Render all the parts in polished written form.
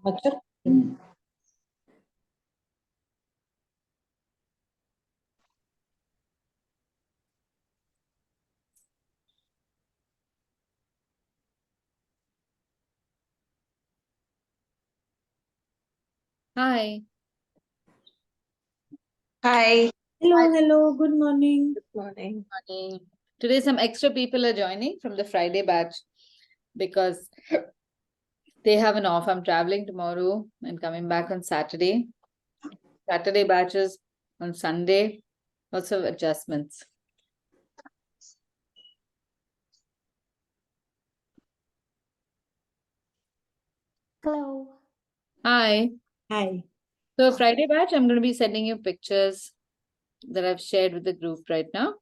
Machar. Hi. Hi. Hello, good morning. Good morning. Morning. Today, some extra people are joining from the Friday batch because they have an off. I'm traveling tomorrow and coming back on Saturday. Saturday batches on Sunday. Lots of adjustments. Hello. Hi. Hi. So, Friday batch, I'm going to be sending you pictures that I've shared with the group right now.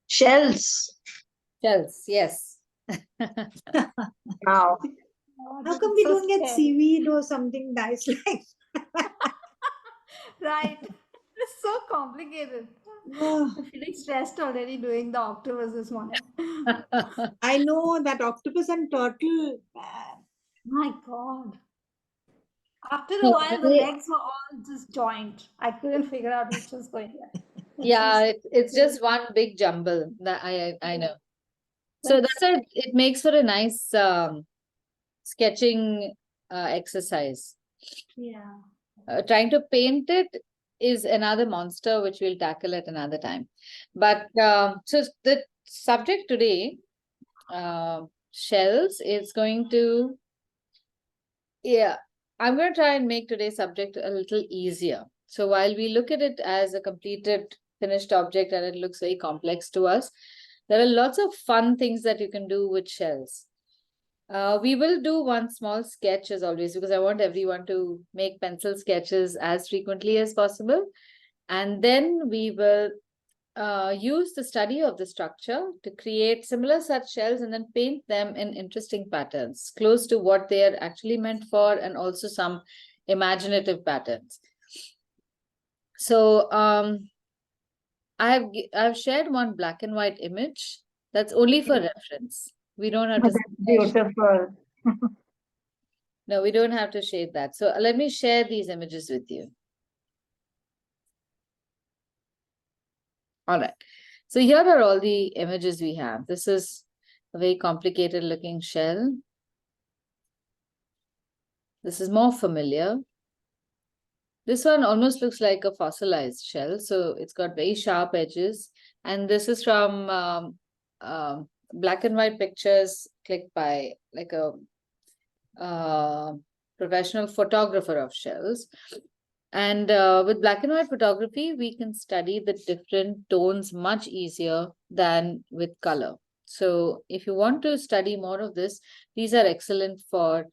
Shells. Shells, yes. Wow. How come we don't get seaweed or something nice like Right. It's so complicated. Oh, I'm feeling stressed already doing the octopus this morning. I know that octopus and turtle. My God. After a No, while, the they- legs were all just joined. I couldn't figure out which was going where. yeah, it's just one big jumble. That I know. So that's why it makes for a nice sketching exercise. Yeah. Trying to paint it is another monster which we'll tackle at another time. But so the subject today, shells, is going to, yeah, I'm going to try and make today's subject a little easier. So while we look at it as a completed, finished object and it looks very complex to us, there are lots of fun things that you can do with shells. We will do one small sketch as always, because I want everyone to make pencil sketches as frequently as possible. And then we will use the study of the structure to create similar such shells and then paint them in interesting patterns, close to what they are actually meant for, and also some imaginative patterns. So I've shared one black and white image that's only for reference. We don't have to. Beautiful. No, we don't have to shade that. So let me share these images with you. All right. So here are all the images we have. This is a very complicated looking shell. This is more familiar. This one almost looks like a fossilized shell. So it's got very sharp edges. And this is from black and white pictures clicked by like a professional photographer of shells. And with black and white photography, we can study the different tones much easier than with color. So if you want to study more of this, these are excellent for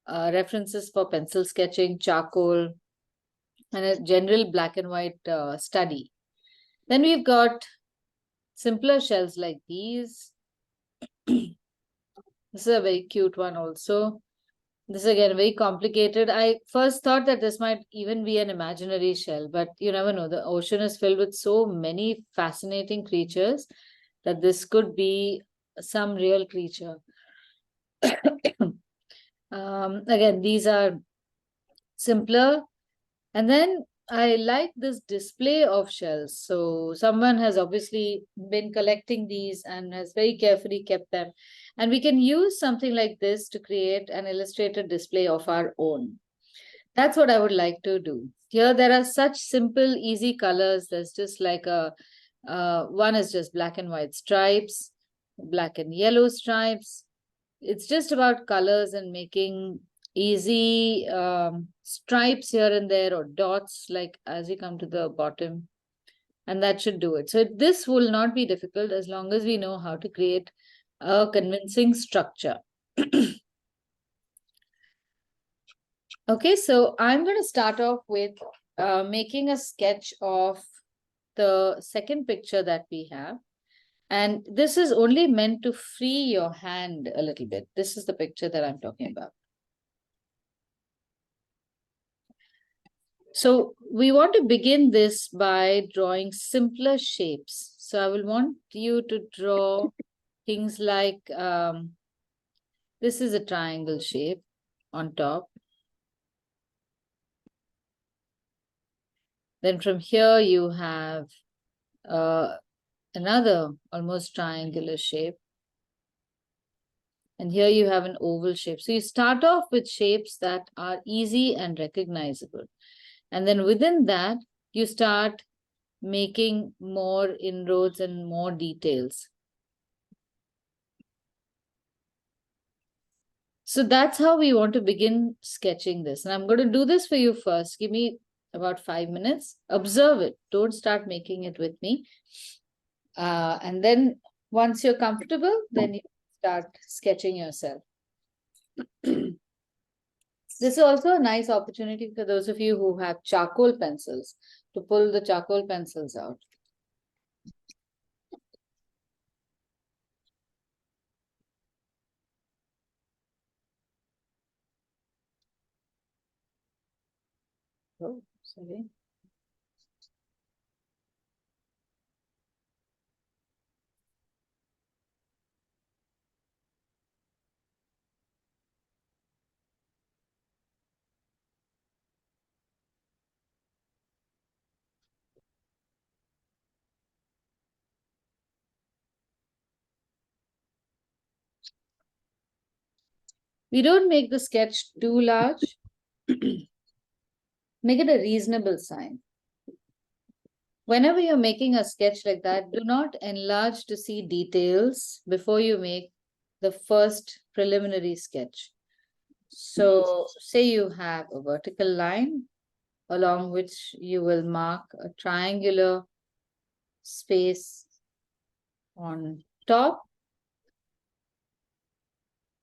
references for pencil sketching, charcoal, and a general black and white study. Then we've got simpler shells like these. This is a very cute one also. This is again very complicated. I first thought that this might even be an imaginary shell, but you never know. The ocean is filled with so many fascinating creatures that this could be some real creature. Again, these are simpler. And then I like this display of shells. So someone has obviously been collecting these and has very carefully kept them. And we can use something like this to create an illustrated display of our own. That's what I would like to do. Here, there are such simple, easy colors. There's just like a, one is just black and white stripes, black and yellow stripes. It's just about colors and making easy stripes here and there or dots, like as you come to the bottom. And that should do it. So this will not be difficult as long as we know how to create a convincing structure. Okay, so I'm going to start off with making a sketch of the second picture that we have. And this is only meant to free your hand a little bit. This is the picture that I'm talking about. So we want to begin this by drawing simpler shapes. So I will want you to draw things like, this is a triangle shape on top. Then from here you have another almost triangular shape. And here you have an oval shape. So you start off with shapes that are easy and recognizable. And then within that, you start making more inroads and more details. So that's how we want to begin sketching this. And I'm going to do this for you first. Give me about 5 minutes. Observe it. Don't start making it with me. And then once you're comfortable, then you start sketching yourself. This is also a nice opportunity for those of you who have charcoal pencils to pull the charcoal pencils out. Oh, sorry. We don't make the sketch too large. Make it a reasonable size. Whenever you're making a sketch like that, do not enlarge to see details before you make the first preliminary sketch. So say you have a vertical line along which you will mark a triangular space on top.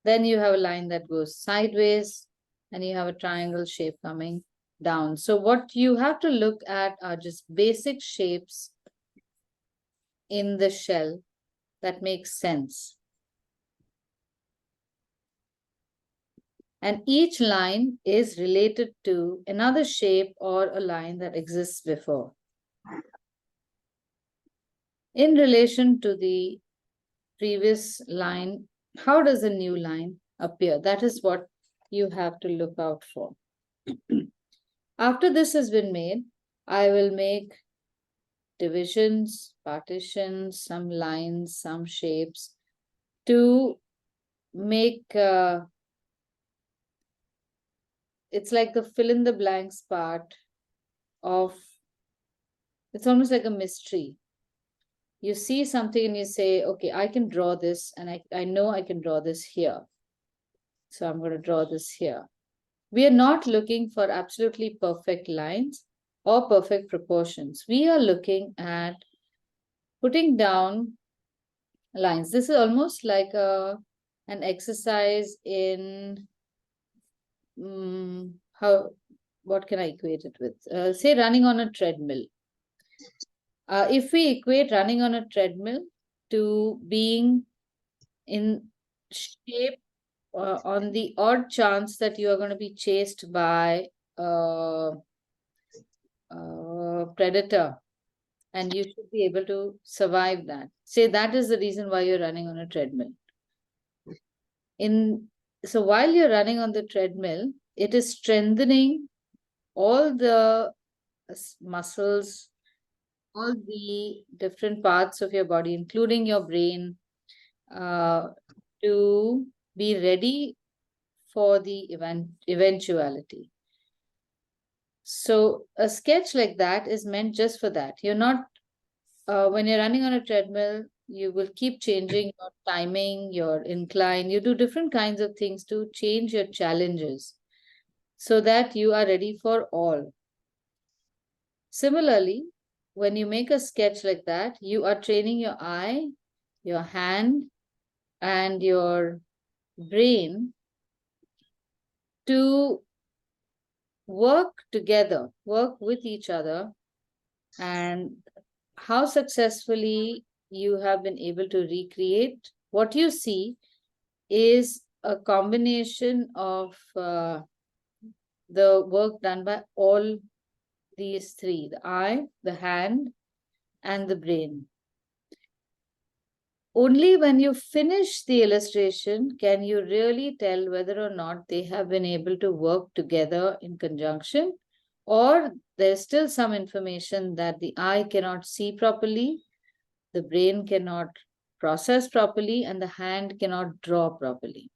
Then you have a line that goes sideways and you have a triangle shape coming down. So what you have to look at are just basic shapes in the shell that make sense. And each line is related to another shape or a line that exists before. In relation to the previous line, how does a new line appear? That is what you have to look out for. After this has been made, I will make divisions, partitions, some lines, some shapes to make it's like the fill in the blanks part of, it's almost like a mystery. You see something and you say, okay, I can draw this, and I know I can draw this here. So I'm going to draw this here. We are not looking for absolutely perfect lines or perfect proportions. We are looking at putting down lines. This is almost like an exercise in what can I equate it with? Say running on a treadmill. If we equate running on a treadmill to being in shape on the odd chance that you are going to be chased by a predator, and you should be able to survive that. Say that is the reason why you're running on a treadmill. So while you're running on the treadmill, it is strengthening all the muscles, all the different parts of your body, including your brain, to be ready for the eventuality. So a sketch like that is meant just for that. You're not, when you're running on a treadmill, you will keep changing your timing, your incline. You do different kinds of things to change your challenges so that you are ready for all. Similarly, when you make a sketch like that, you are training your eye, your hand, and your brain to work together, work with each other, and how successfully you have been able to recreate. What you see is a combination of the work done by all these three, the eye, the hand, and the brain. Only when you finish the illustration can you really tell whether or not they have been able to work together in conjunction, or there's still some information that the eye cannot see properly, the brain cannot process properly, and the hand cannot draw properly.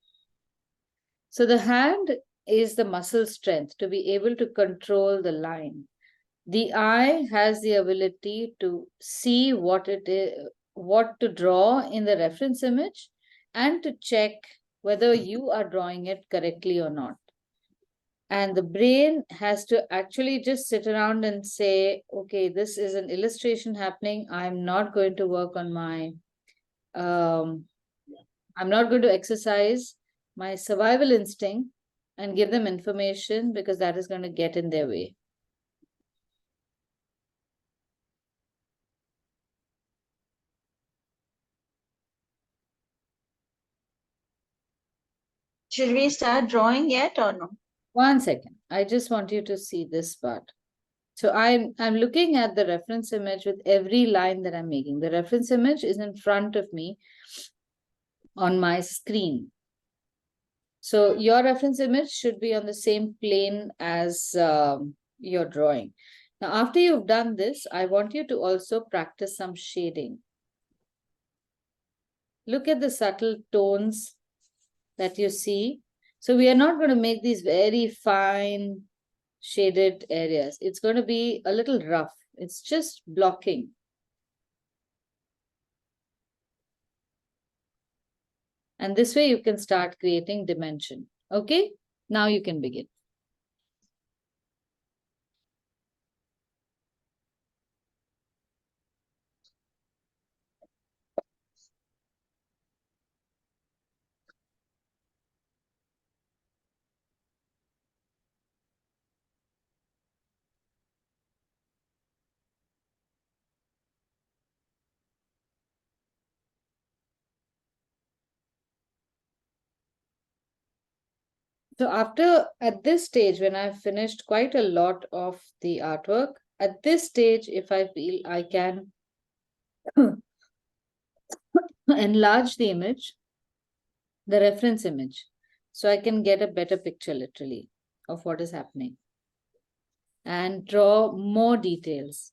So the hand is the muscle strength to be able to control the line. The eye has the ability to see what it is, what to draw in the reference image, and to check whether you are drawing it correctly or not. And the brain has to actually just sit around and say, okay, this is an illustration happening. I'm not going to work on I'm not going to exercise my survival instinct and give them information, because that is going to get in their way. Should we start drawing yet or no? 1 second. I just want you to see this part. So I'm looking at the reference image with every line that I'm making. The reference image is in front of me on my screen. So your reference image should be on the same plane as your drawing. Now, after you've done this, I want you to also practice some shading. Look at the subtle tones that you see. So we are not going to make these very fine shaded areas. It's going to be a little rough. It's just blocking. And this way you can start creating dimension. Okay, now you can begin. So at this stage, when I've finished quite a lot of the artwork, at this stage, if I feel I can enlarge the image, the reference image, so I can get a better picture literally of what is happening, and draw more details,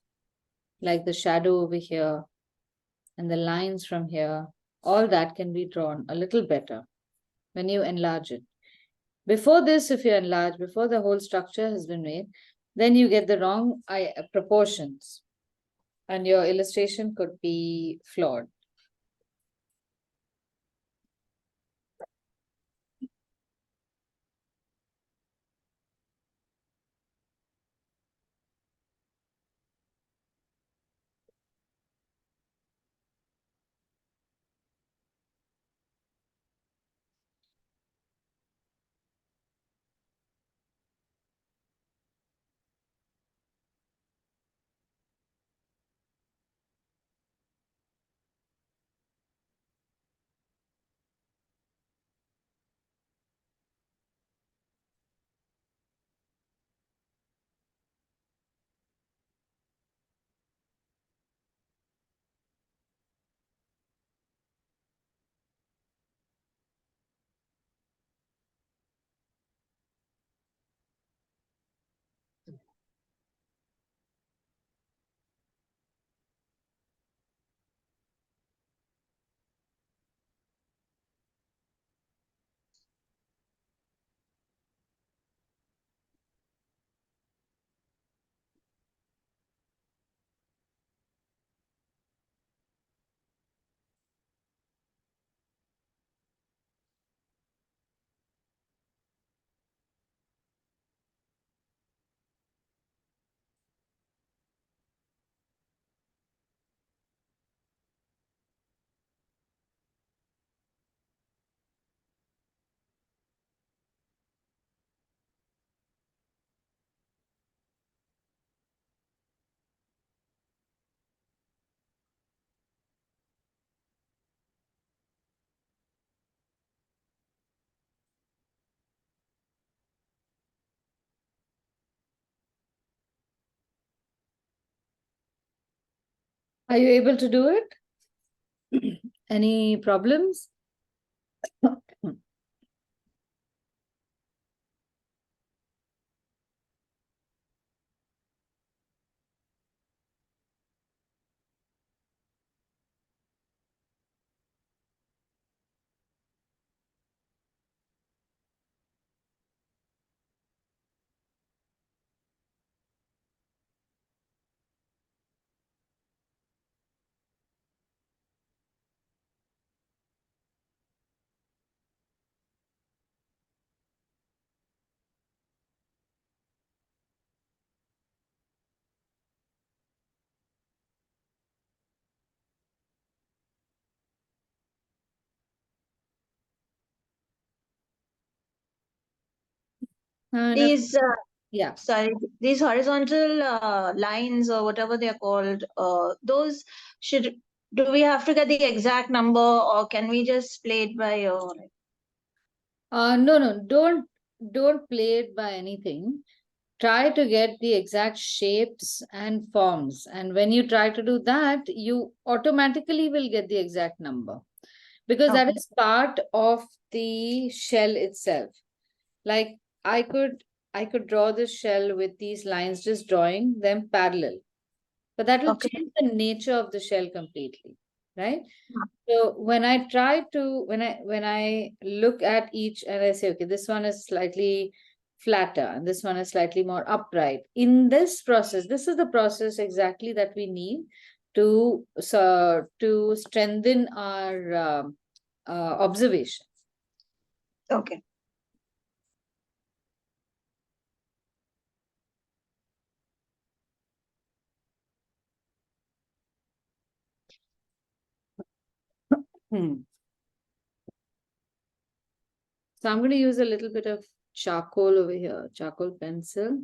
like the shadow over here and the lines from here. All that can be drawn a little better when you enlarge it. Before this, if you enlarge, before the whole structure has been made, then you get the wrong proportions, and your illustration could be flawed. Are you able to do it? Any problems? And These, yeah. sorry, these horizontal lines or whatever they are called, those should, do we have to get the exact number or can we just play it by ear? No, don't play it by anything. Try to get the exact shapes and forms. And when you try to do that, you automatically will get the exact number, because that Okay. is part of the shell itself. Like I could draw this shell with these lines, just drawing them parallel, but that will Okay. change the nature of the shell completely, right? So when I try to, when I look at each and I say, okay, this one is slightly flatter and this one is slightly more upright. In this process, this is the process exactly that we need to to strengthen our observation. Okay. Hmm. So I'm going to use a little bit of charcoal over here, charcoal pencil.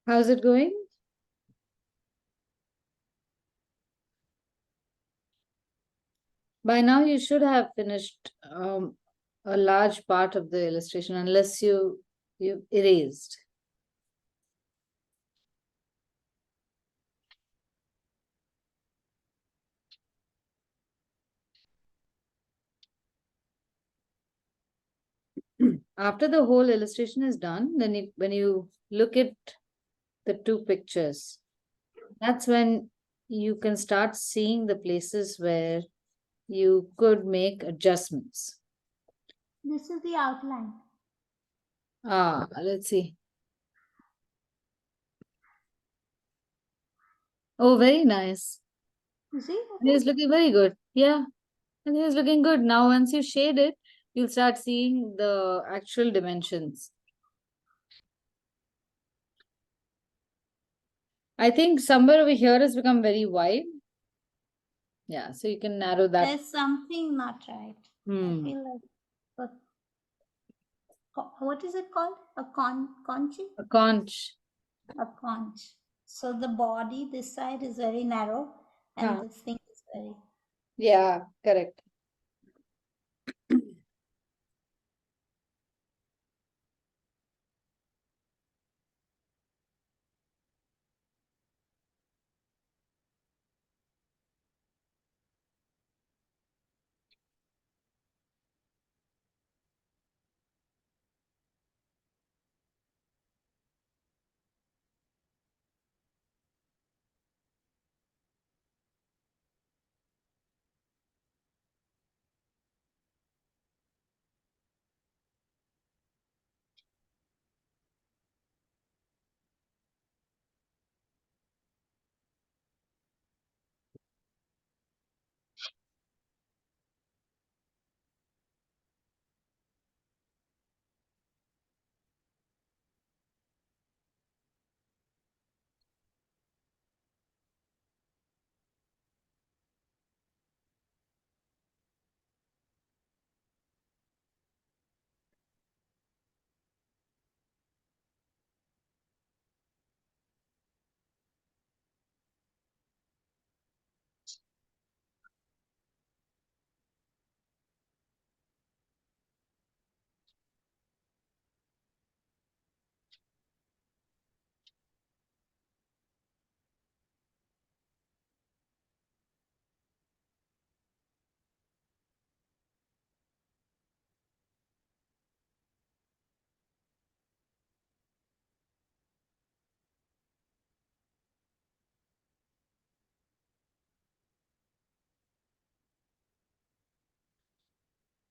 How's it going? By now, you should have finished a large part of the illustration, unless you erased. After the whole illustration is done, then when you look at the two pictures, that's when you can start seeing the places where you could make adjustments. This is the outline. Let's see. Oh, very nice. You see? It is looking very good. Yeah, I think it's looking good. Now, once you shade it, you'll start seeing the actual dimensions. I think somewhere over here has become very wide. Yeah, so you can narrow that. There's something not right. I feel like what is it called? A conch? A conch. A conch. So the body, this side is very narrow, and this thing is very. Yeah, correct.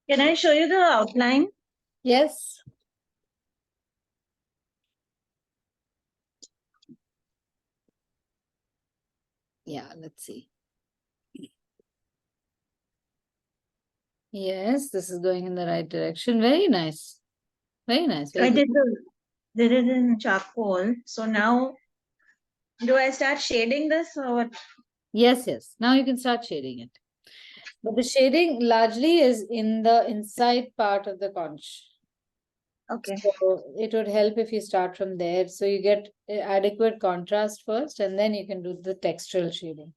Can I show you the outline? Yes. Yeah, let's see. Yes, this is going in the right direction. Very nice. Very nice. Very I good. did it in charcoal. So now, do I start shading this or what? Yes, yes. Now you can start shading it. But the shading largely is in the inside part of the conch. Okay. So it would help if you start from there. So you get adequate contrast first, and then you can do the textural shading.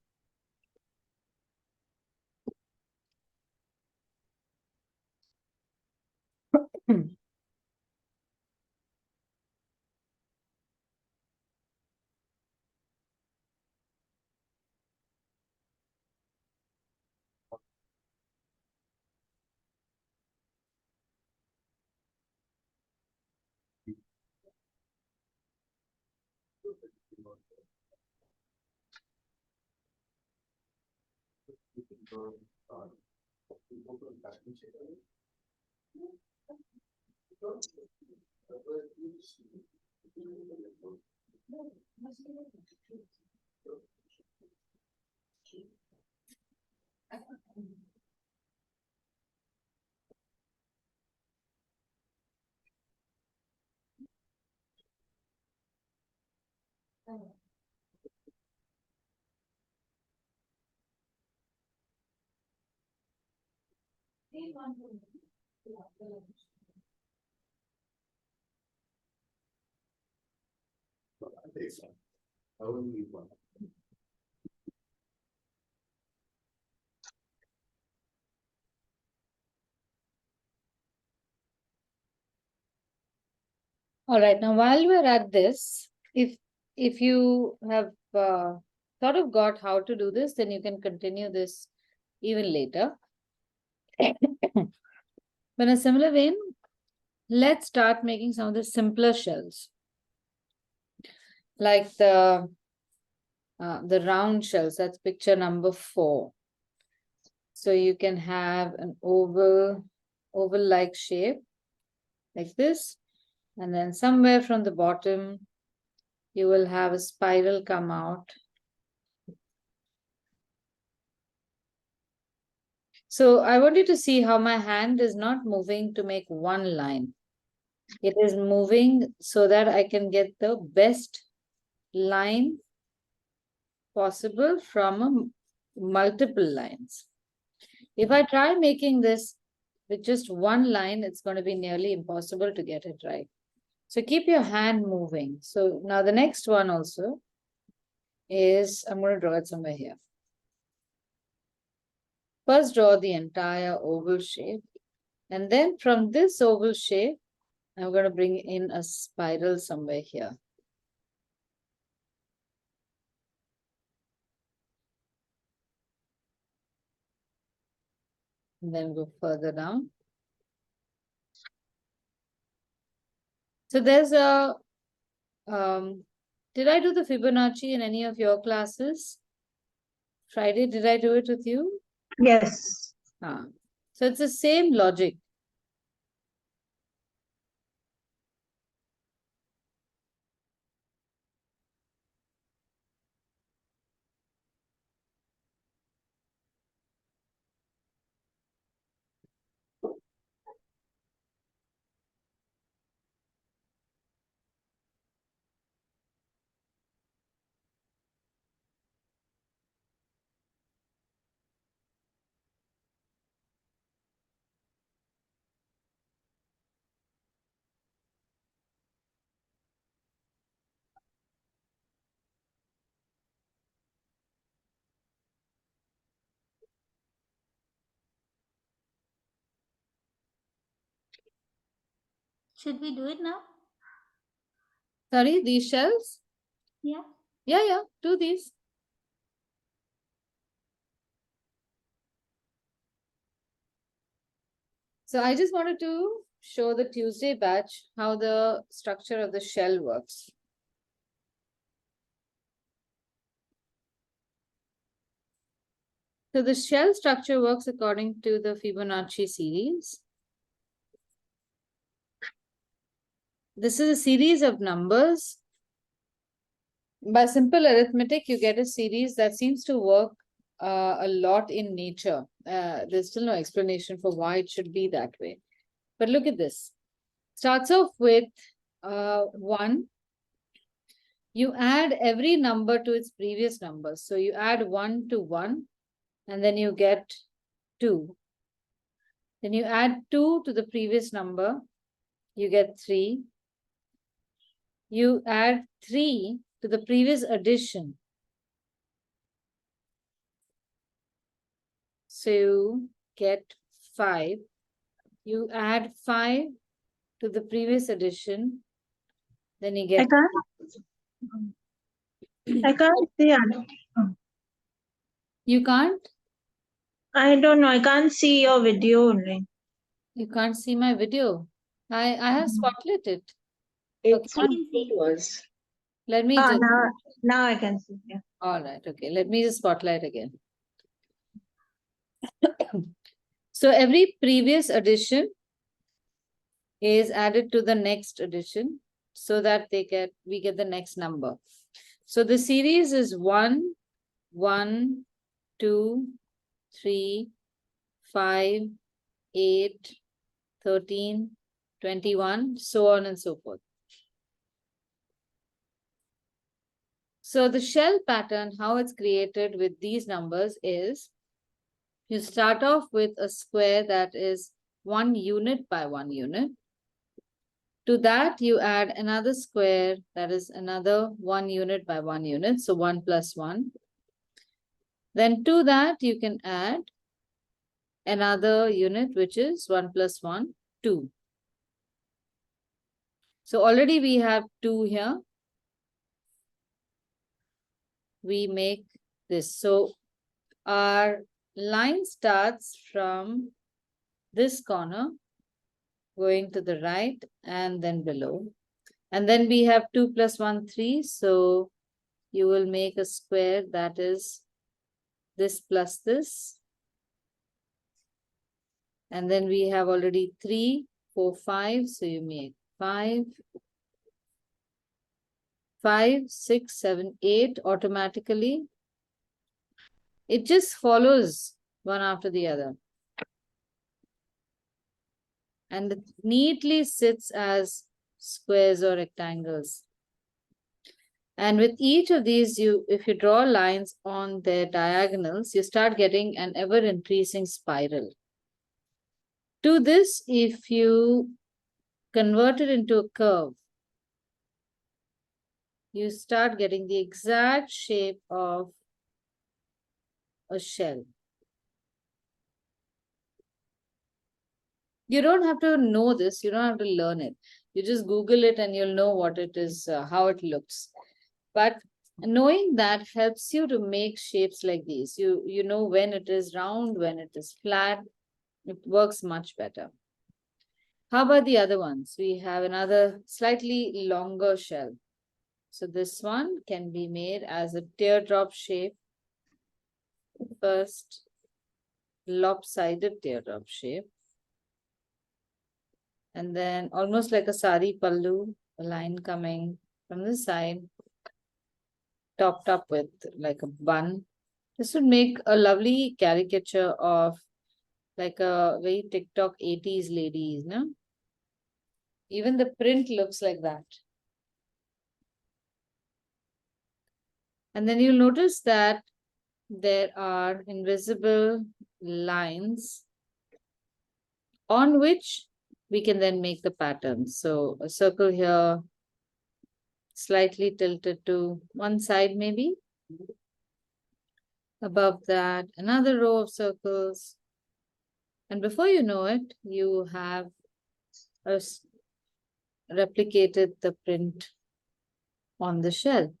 All right, now while we're at this, if you have sort of got how to do this, then you can continue this even later. But in a similar vein, let's start making some of the simpler shells, like the round shells. That's picture number 4. So you can have an oval-like shape like this, and then somewhere from the bottom, you will have a spiral come out. So I want you to see how my hand is not moving to make one line. It is moving so that I can get the best line possible from multiple lines. If I try making this with just one line, it's going to be nearly impossible to get it right. So keep your hand moving. So now the next one also is, I'm going to draw it somewhere here. First draw the entire oval shape. And then from this oval shape, I'm going to bring in a spiral somewhere here. And then go further down. So there's a, did I do the Fibonacci in any of your classes? Friday, did I do it with you? Yes. So it's the same logic. Should we do it now? Sorry, these shells? Yeah. Yeah, do these. So I just wanted to show the Tuesday batch how the structure of the shell works. So the shell structure works according to the Fibonacci series. This is a series of numbers. By simple arithmetic, you get a series that seems to work a lot in nature. There's still no explanation for why it should be that way. But look at this. Starts off with 1. You add every number to its previous number. So you add 1 to 1, and then you get 2. Then you add 2 to the previous number, you get 3. You add 3 to the previous addition. So you get 5. You add 5 to the previous addition. Then you get... I can't see it. You can't? I don't know. I can't see your video only. You can't see my video. I have spotlit it. It's Okay. it was. Let me just... Now I can see. Yeah. All right. Okay. Let me just spotlight again. So every previous addition is added to the next addition so that we get the next number. So the series is 1, 1, 2, 3, 5, 8, 13, 21, so on and so forth. So the shell pattern, how it's created with these numbers is, you start off with a square that is 1 unit by 1 unit. To that, you add another square, that is another 1 unit by 1 unit, so 1 plus 1. Then to that, you can add another unit, which is 1 plus 1, 2. So already we have 2 here. We make this. So our line starts from this corner, going to the right and then below. And then we have 2 plus 1, 3. So you will make a square, that is this plus this. And then we have already 3, 4, 5. So you make 5, 5, 6, 7, 8 automatically. It just follows one after the other. And it neatly sits as squares or rectangles. And with each of these, if you draw lines on their diagonals, you start getting an ever-increasing spiral. To this, if you convert it into a curve, you start getting the exact shape of a shell. You don't have to know this, you don't have to learn it. You just Google it and you'll know what it is, how it looks. But knowing that helps you to make shapes like these. You know when it is round, when it is flat. It works much better. How about the other ones? We have another slightly longer shell. So this one can be made as a teardrop shape. First, lopsided teardrop shape. And then almost like a sari pallu, a line coming from the side, topped up with like a bun. This would make a lovely caricature of like a very TikTok 80s ladies, no? Even the print looks like that. And then you'll notice that there are invisible lines on which we can then make the pattern. So a circle here, slightly tilted to one side maybe. Above that, another row of circles. And before you know it, you have replicated the print on the shell.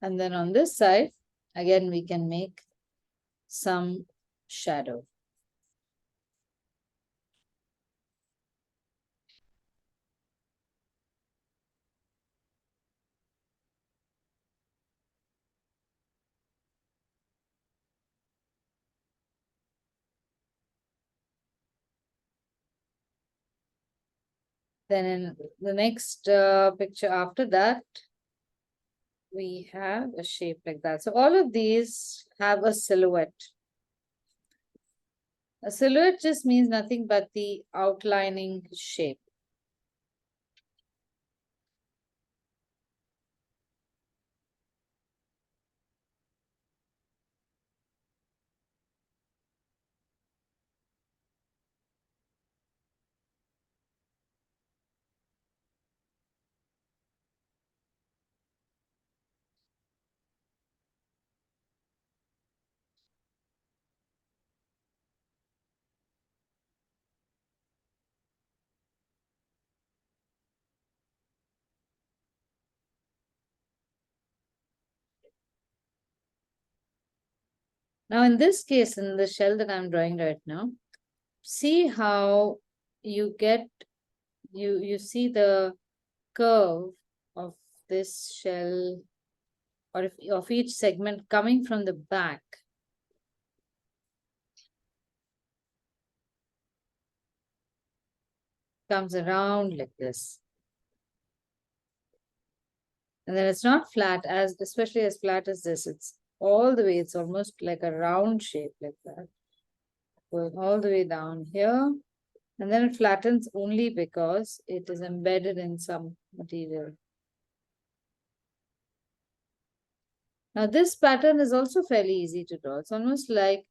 And then on this side, again, we can make some shadow. Then in the next picture after that, we have a shape like that. So all of these have a silhouette. A silhouette just means nothing but the outlining shape. Now, in this case, in the shell that I'm drawing right now, see how you get, you see the curve of this shell or of each segment coming from the back. Comes around like this. And then it's not flat, especially as flat as this. It's all the way, it's almost like a round shape like that. going all the way down here. And then it flattens only because it is embedded in some material. Now this pattern is also fairly easy to draw. It's almost like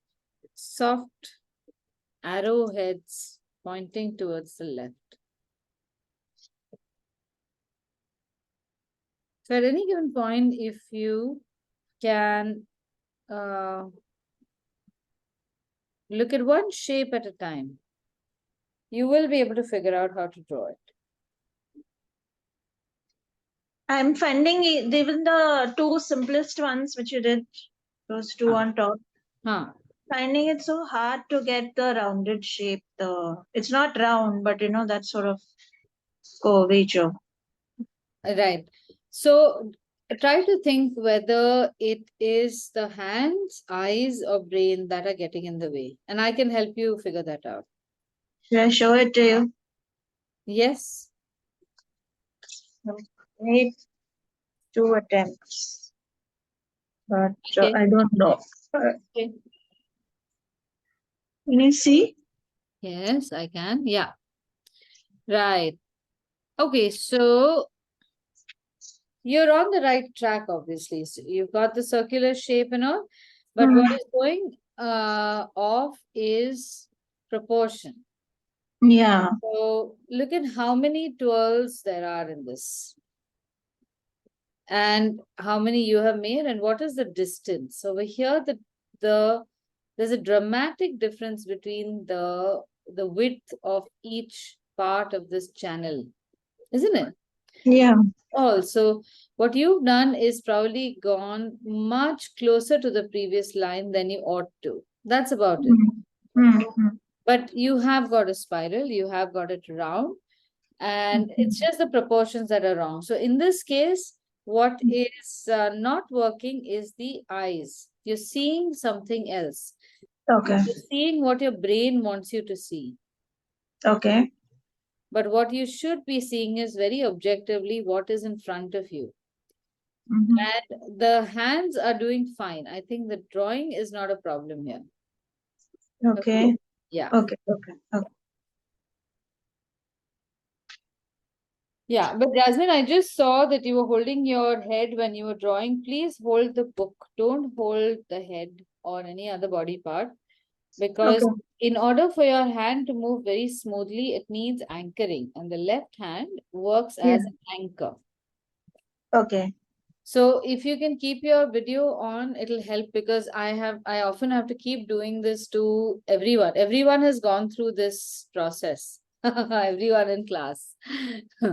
soft arrowheads pointing towards the left. So at any given point, if you can look at one shape at a time, you will be able to figure out how to draw it. I'm finding even the two simplest ones which you did, those two on top. Finding it so hard to get the rounded shape. It's not round, but that sort of curvature. Right. So try to think whether it is the hands, eyes, or brain that are getting in the way. And I can help you figure that out. Should I show it to you? Yes. Made 2 attempts, but Okay. I don't know. Okay. Can you see? Yes, I can. Yeah. Right. Okay, so you're on the right track, obviously. So you've got the circular shape and all, but what is going off is proportion. Yeah. So look at how many twirls there are in this. And how many you have made, and what is the distance? Over here, there's a dramatic difference between the width of each part of this channel, isn't it? Yeah. Also, what you've done is probably gone much closer to the previous line than you ought to. That's about it. But you have got a spiral, you have got it round, and it's just the proportions that are wrong. So in this case, what is not working is the eyes. You're seeing something else. Okay. You're seeing what your brain wants you to see. Okay. But what you should be seeing is very objectively what is in front of you. And the hands are doing fine. I think the drawing is not a problem here. Okay. Yeah. Okay. Okay. Okay. Yeah, but Jasmine, I just saw that you were holding your head when you were drawing. Please hold the book. Don't hold the head or any other body part. Because Okay. in order for your hand to move very smoothly, it needs anchoring. And the left hand works as an anchor. Okay. So if you can keep your video on, it'll help, because I often have to keep doing this to everyone. Everyone has gone through this process. Everyone in class.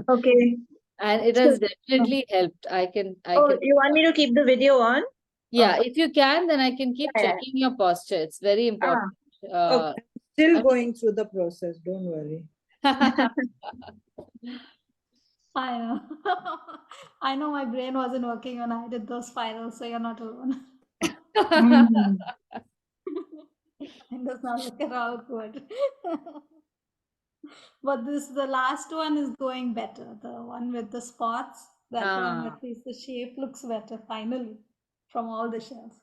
Okay. And it has definitely helped. I can You want me to keep the video on? Yeah, if you can, then I can keep Yeah. checking your posture. It's very important. Okay. Still going through the process, don't worry. I know. I know my brain wasn't working when I did those spirals, so you're not alone. It does not look at all good. But the last one is going better. The one with the spots, that one, at least the shape looks better finally from all the shells.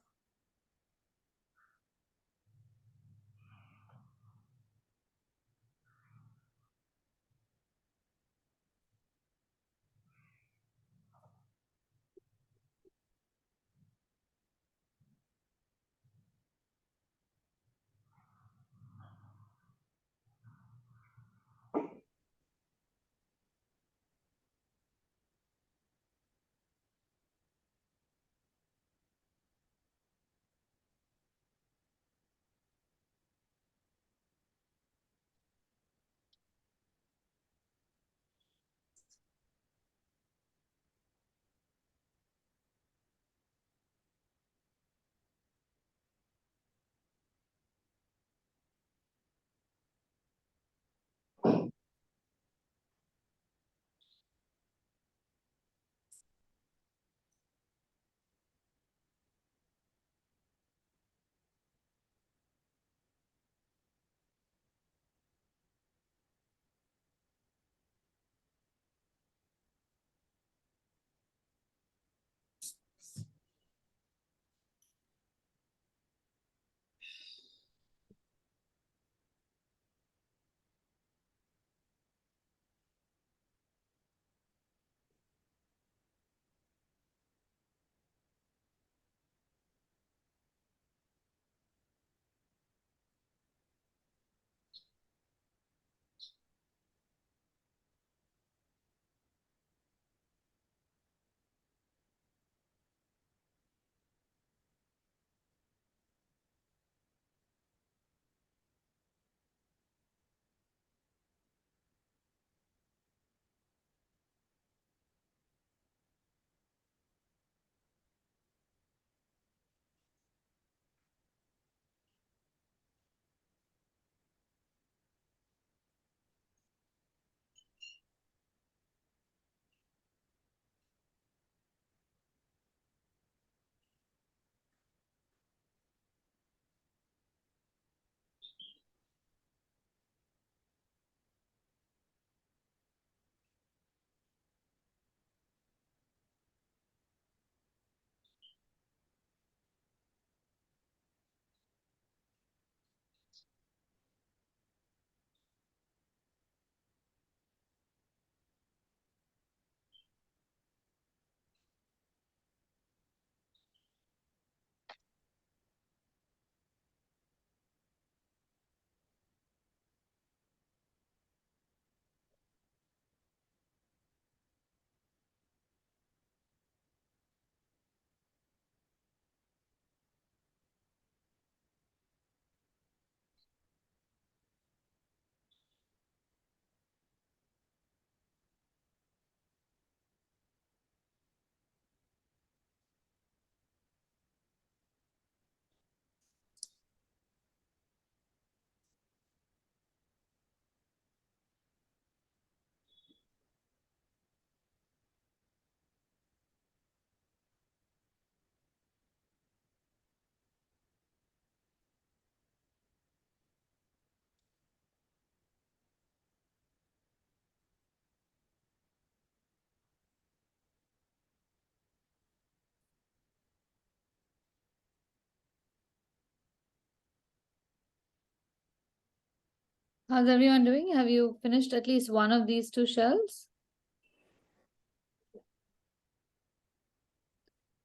How's everyone doing? Have you finished at least one of these two shells?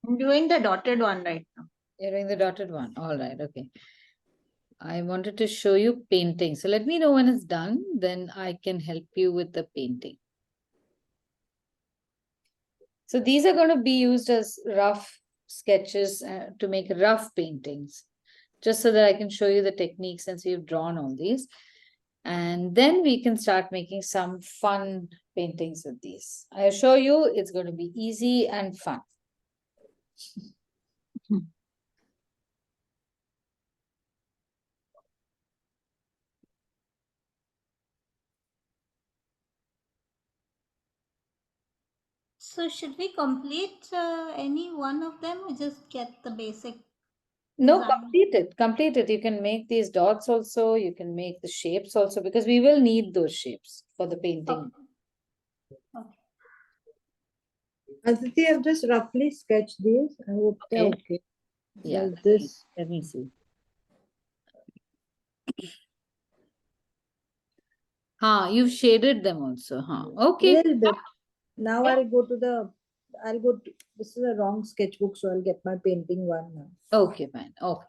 I'm doing the dotted one right now. You're doing the dotted one. All right. Okay. I wanted to show you painting. So let me know when it's done. Then I can help you with the painting. So these are going to be used as rough sketches to make rough paintings, just so that I can show you the technique since we've drawn all these. And then we can start making some fun paintings with these. I assure you it's going to be easy and fun. So should we complete any one of them or just get the basic? No, design? complete it. Complete it. You can make these dots also. You can make the shapes also because we will need those shapes for the painting. Okay. Aditi, I've just roughly sketched these. I hope they're okay. Yeah. Like this. Let me see. You've shaded them also. Okay. A little bit. Now I'll go to this is a wrong sketchbook, so I'll get my painting one now. Okay, fine. Okay.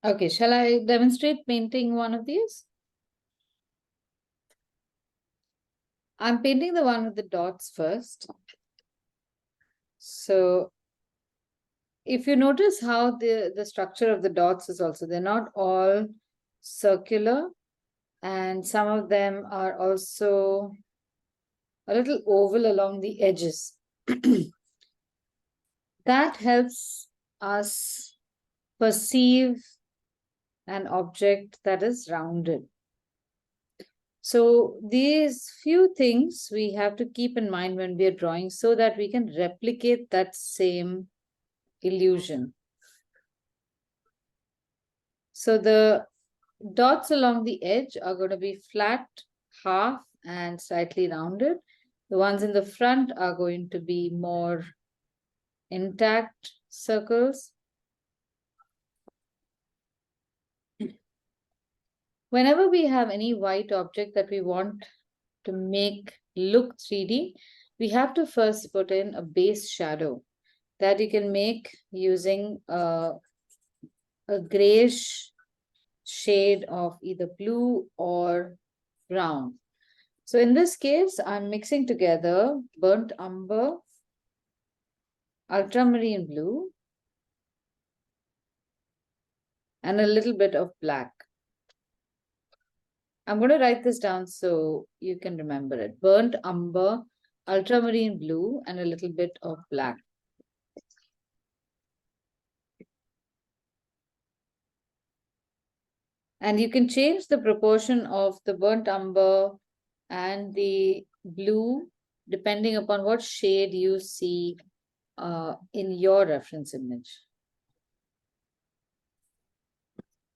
Okay, shall I demonstrate painting one of these? I'm painting the one with the dots first. So if you notice how the structure of the dots is also, they're not all circular, and some of them are also a little oval along the edges. That helps us perceive an object that is rounded. So these few things we have to keep in mind when we are drawing so that we can replicate that same illusion. So the dots along the edge are going to be flat, half, and slightly rounded. The ones in the front are going to be more intact circles. Whenever we have any white object that we want to make look 3D, we have to first put in a base shadow that you can make using a grayish shade of either blue or brown. So in this case, I'm mixing together burnt umber, ultramarine blue, and a little bit of black. I'm going to write this down so you can remember it. Burnt umber, ultramarine blue, and a little bit of black. And you can change the proportion of the burnt umber and the blue depending upon what shade you see in your reference image.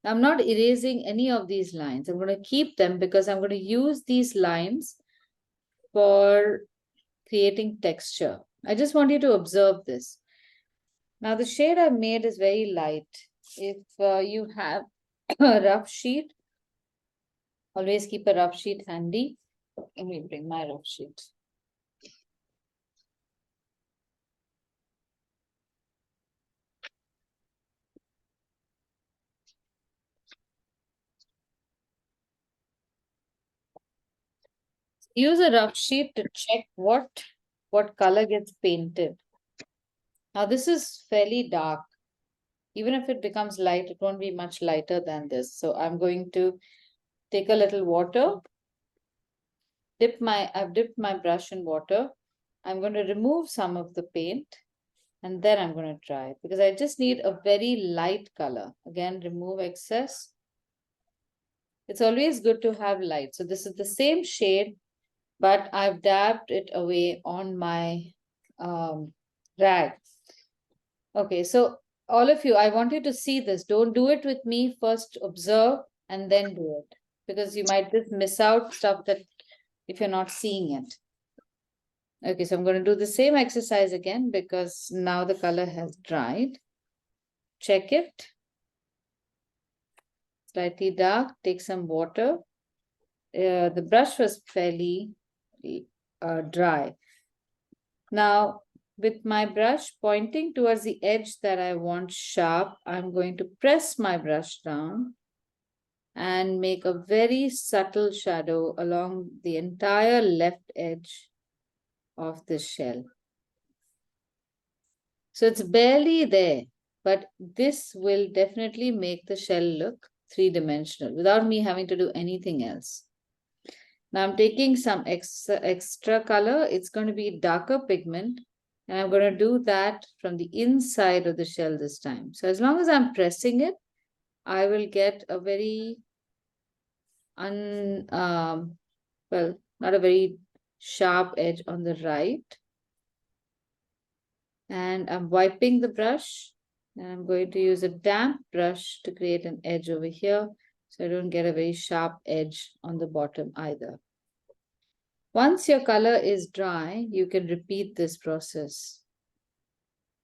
I'm not erasing any of these lines. I'm going to keep them because I'm going to use these lines for creating texture. I just want you to observe this. Now the shade I've made is very light. If you have a rough sheet, always keep a rough sheet handy. Let me bring my rough sheet. Use a rough sheet to check what color gets painted. Now this is fairly dark. Even if it becomes light, it won't be much lighter than this. So I'm going to take a little water, I've dipped my brush in water. I'm going to remove some of the paint and then I'm going to dry it because I just need a very light color. Again, remove excess. It's always good to have light. So this is the same shade, but I've dabbed it away on my rag. Okay, so all of you, I want you to see this. Don't do it with me. First observe and then do it because you might just miss out stuff that if you're not seeing it. Okay, so I'm going to do the same exercise again because now the color has dried. Check it. Slightly dark, take some water. The brush was fairly dry. Now, with my brush pointing towards the edge that I want sharp, I'm going to press my brush down and make a very subtle shadow along the entire left edge of the shell. So it's barely there, but this will definitely make the shell look three-dimensional without me having to do anything else. Now I'm taking some extra color. It's going to be darker pigment, and I'm going to do that from the inside of the shell this time. So as long as I'm pressing it, I will get a very well, not a very sharp edge on the right. And I'm wiping the brush, and I'm going to use a damp brush to create an edge over here so I don't get a very sharp edge on the bottom either. Once your color is dry, you can repeat this process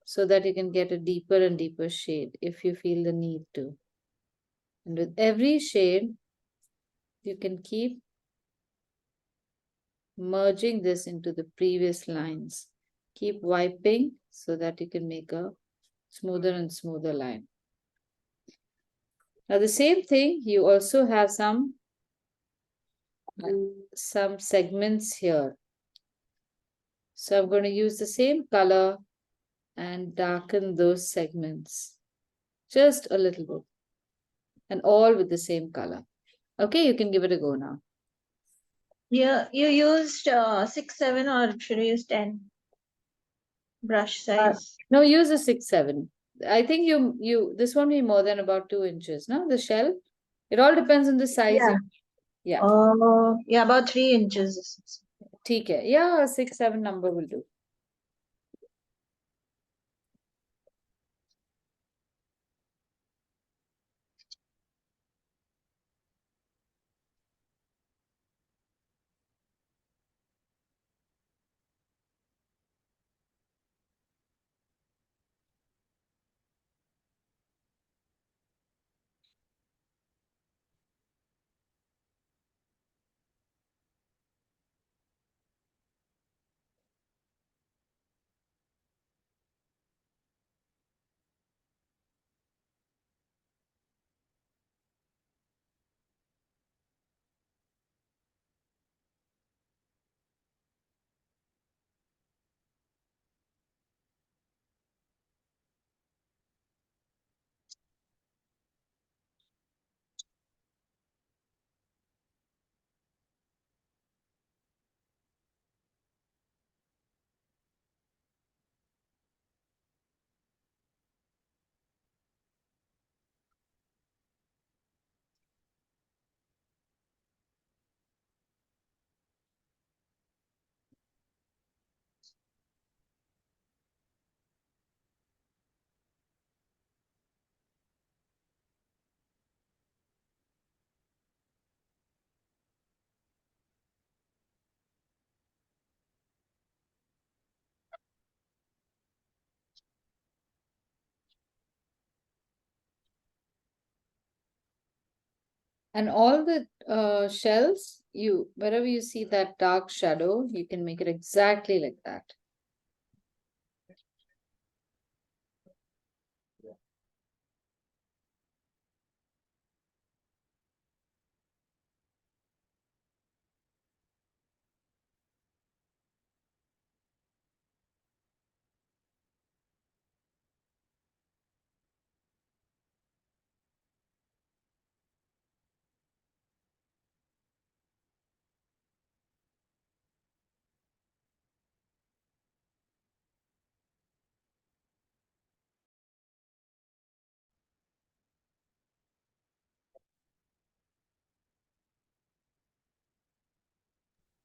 so that you can get a deeper and deeper shade if you feel the need to. And with every shade, you can keep merging this into the previous lines. Keep wiping so that you can make a smoother and smoother line. Now the same thing, you also have some segments here. So I'm going to use the same color and darken those segments just a little bit and all with the same color. Okay, you can give it a go now. Yeah, you used 6, 7 or should you use 10 brush size? No, use a 6, 7. I think this won't be more than about 2 inches, no? The shell. It all depends on the size. Yeah. Yeah, about 3 inches. ठीक है. Yeah, 6, 7 number will do. And all the shells, wherever you see that dark shadow, you can make it exactly like that.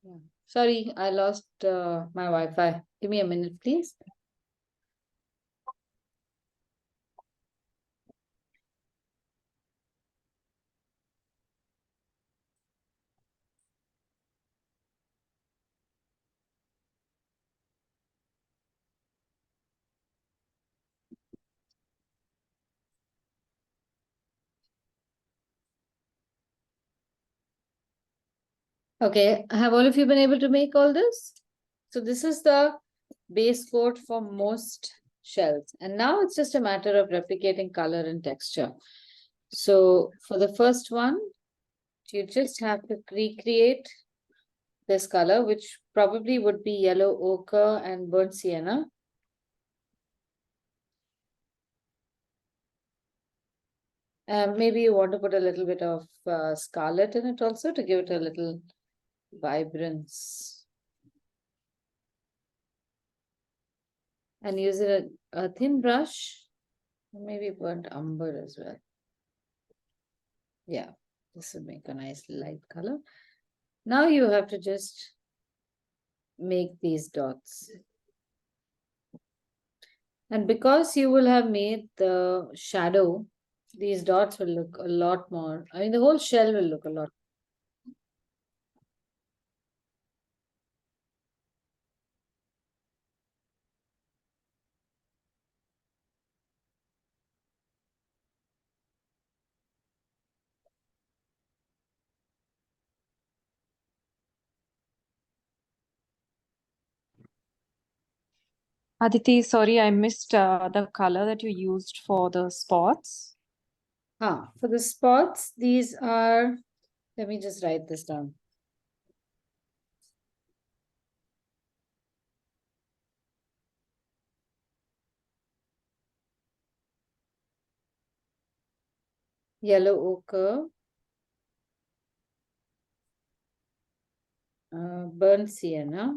Yeah. Sorry, I lost my Wi-Fi. Give me a minute, please. Okay, have all of you been able to make all this? So this is the base coat for most shells. And now it's just a matter of replicating color and texture. So for the first one, you just have to recreate this color, which probably would be yellow ochre and burnt sienna. Maybe you want to put a little bit of scarlet in it also to give it a little vibrance. And use a thin brush, maybe burnt umber as well. Yeah, this would make a nice light color. Now you have to just make these dots. And because you will have made the shadow, these dots will look a lot more. I mean, the whole shell will look a lot. Aditi, sorry, I missed the color that you used for the spots. For the spots, these are, let me just write this down. Yellow ochre, burnt sienna,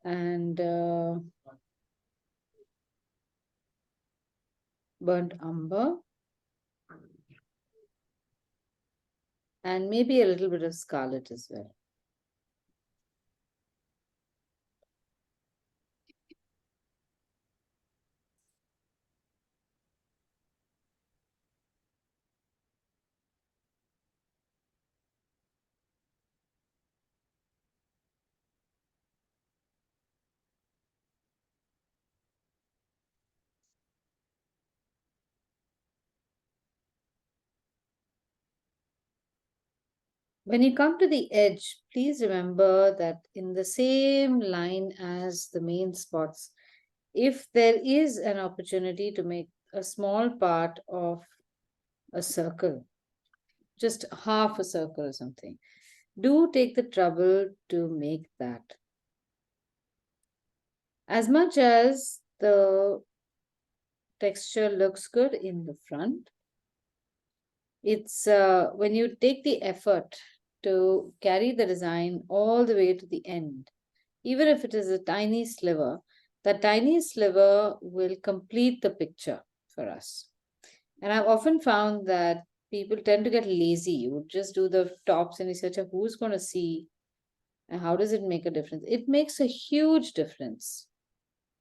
and burnt umber, and maybe a little bit of scarlet as well. When you come to the edge, please remember that in the same line as the main spots, if there is an opportunity to make a small part of a circle, just half a circle or something, do take the trouble to make that. As much as the texture looks good in the front, it's when you take the effort to carry the design all the way to the end, even if it is a tiny sliver, that tiny sliver will complete the picture for us. And I've often found that people tend to get lazy. You would just do the tops and you search out who's going to see and how does it make a difference. It makes a huge difference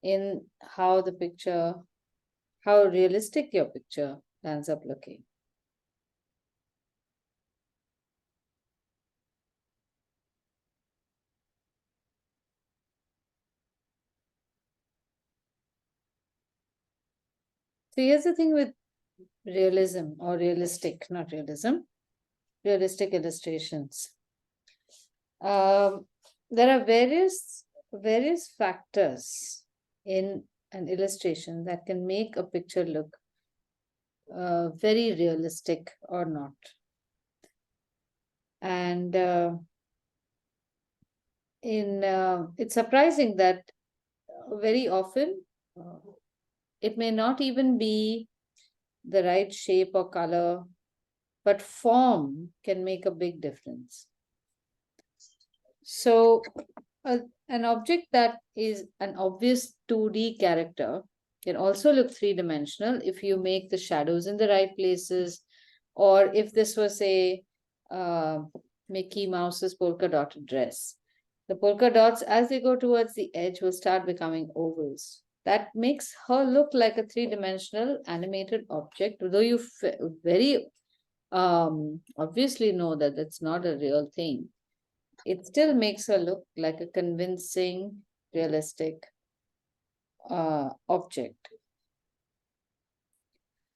in how the picture, how realistic your picture ends up looking. So here's the thing with realism or realistic, not realism, realistic illustrations. There are various factors in an illustration that can make a picture look very realistic or not. And it's surprising that very often it may not even be the right shape or color, but form can make a big difference. So an object that is an obvious 2D character can also look three-dimensional if you make the shadows in the right places, Or if this was a Mickey Mouse's polka dotted dress, the polka dots, as they go towards the edge, will start becoming ovals. That makes her look like a three-dimensional animated object, though you very obviously know that it's not a real thing. It still makes her look like a convincing, realistic object.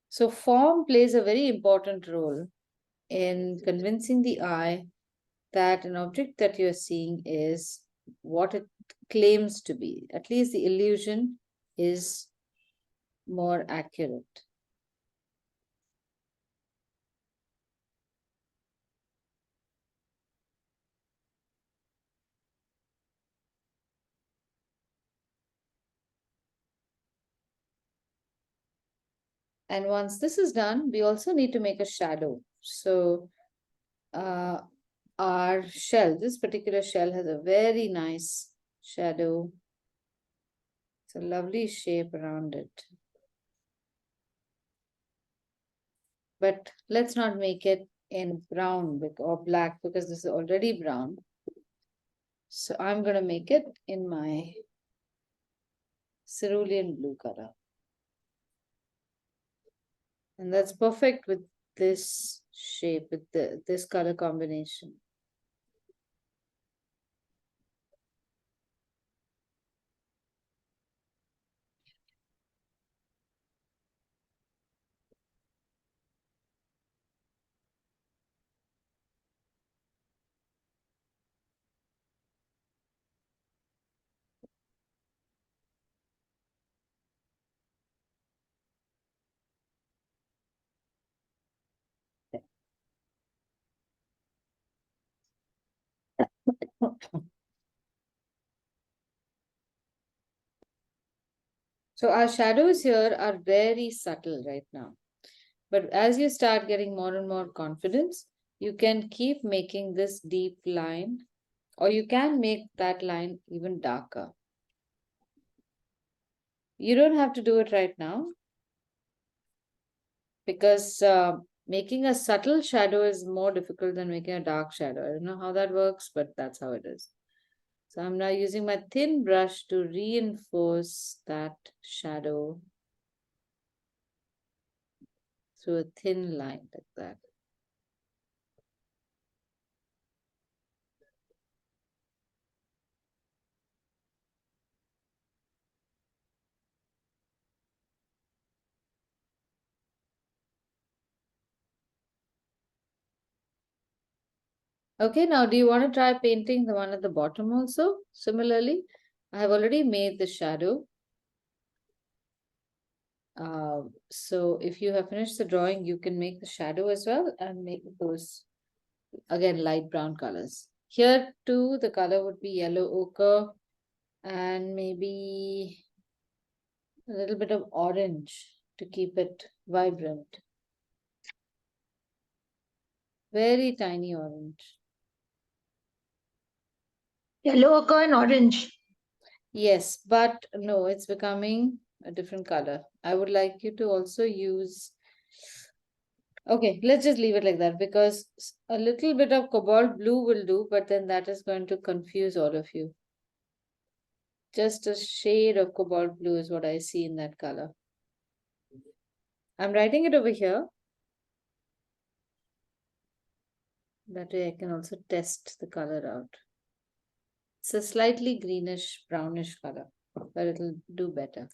So form plays a very important role in convincing the eye that an object that you're seeing is what it claims to be. At least the illusion is more accurate. And once this is done, we also need to make a shadow. So our shell, this particular shell has a very nice shadow. It's a lovely shape around it. But let's not make it in brown or black because this is already brown. So I'm going to make it in my cerulean blue color. And that's perfect with this shape, with this color combination. So our shadows here are very subtle right now. But as you start getting more and more confidence, you can keep making this deep line, or you can make that line even darker. You don't have to do it right now because making a subtle shadow is more difficult than making a dark shadow. I don't know how that works, but that's how it is. So I'm now using my thin brush to reinforce that shadow through a thin line like that. Okay, now do you want to try painting the one at the bottom also? Similarly, I have already made the shadow. So if you have finished the drawing, you can make the shadow as well and make those, again, light brown colors. Here too, the color would be yellow ochre and maybe a little bit of orange to keep it vibrant. Very tiny orange. Yellow ochre and orange. Yes, but no, it's becoming a different color. I would like you to also use, okay, let's just leave it like that because a little bit of cobalt blue will do, but then that is going to confuse all of you. Just a shade of cobalt blue is what I see in that color. I'm writing it over here. That way I can also test the color out. It's a slightly greenish, brownish color, but it'll do better.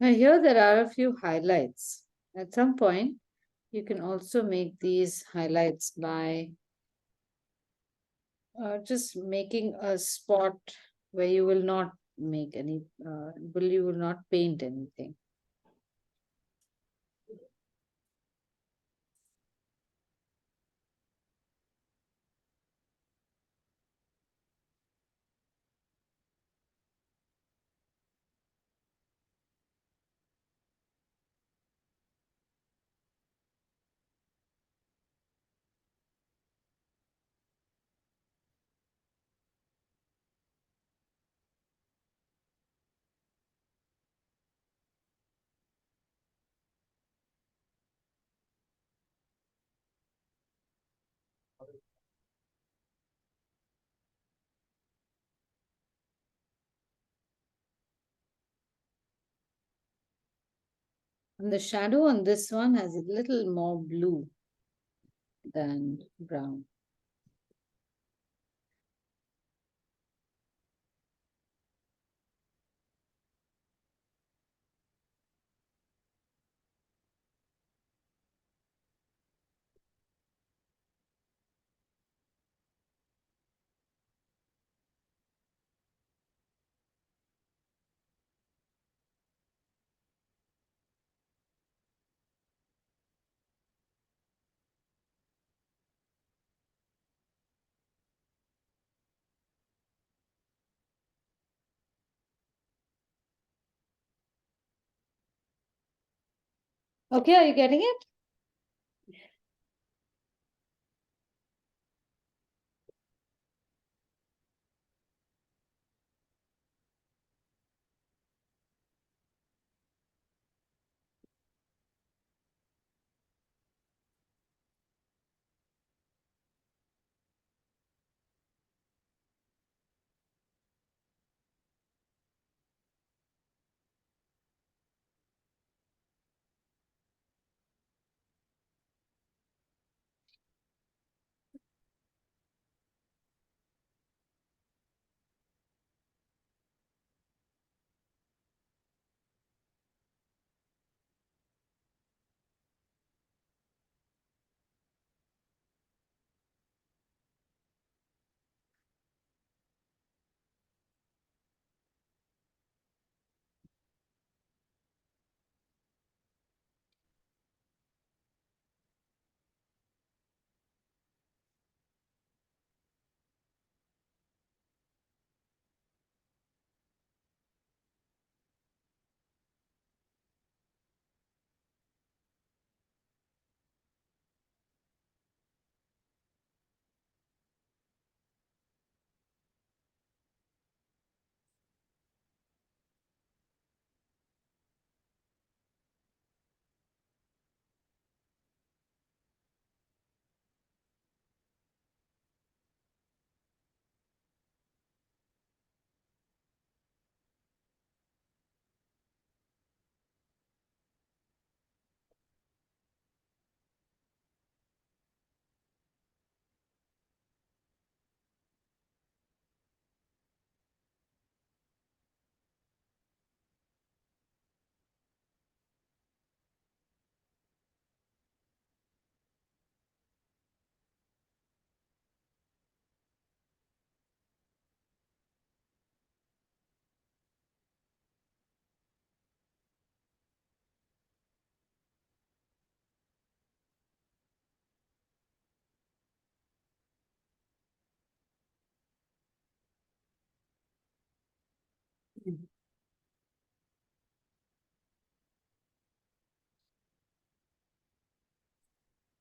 Now here there are a few highlights. At some point, you can also make these highlights by just making a spot where you will not make any, you will not paint anything. And the shadow on this one has a little more blue than brown. Okay, are you getting it?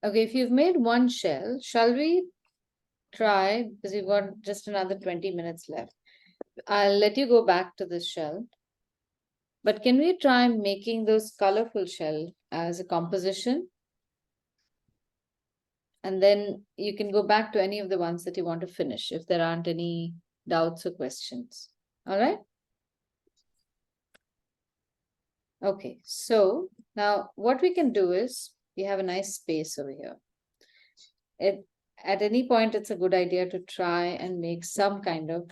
Okay, if you've made one shell, shall we try, because we've got just another 20 minutes left. I'll let you go back to the shell. But can we try making those colorful shell as a composition? And then you can go back to any of the ones that you want to finish if there aren't any doubts or questions. All right? Okay, so now what we can do is we have a nice space over here. At any point, it's a good idea to try and make some kind of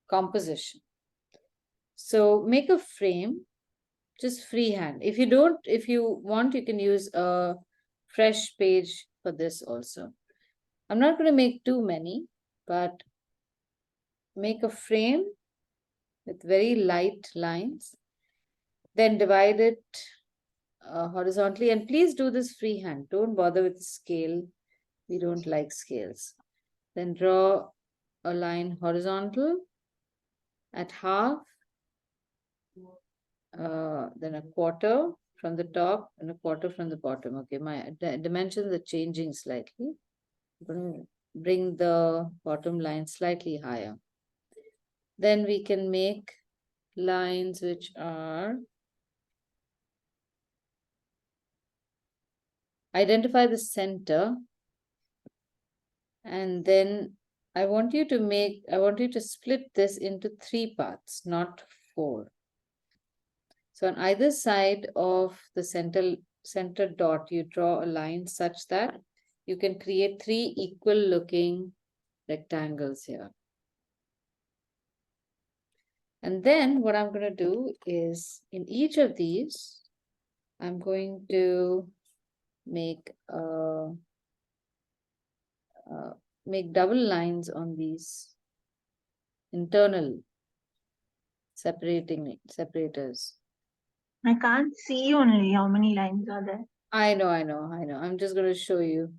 composition. So make a frame just freehand. If you don't, if you want, you can use a fresh page for this also. I'm not going to make too many, but make a frame with very light lines, then divide it horizontally, and please do this freehand. Don't bother with scale. We don't like scales. Then draw a line horizontal at half, then a quarter from the top and a quarter from the bottom. Okay, my dimensions are changing slightly. I'm going to bring the bottom line slightly higher. Then we can make lines which are, identify the center, and then I want you to split this into 3 parts, not 4. So on either side of the center dot, you draw a line such that you can create 3 equal looking rectangles here. And then what I'm going to do is, in each of these, I'm going to make double lines on these internal separators. I can't see only how many lines are there. I know. I'm just going to show you.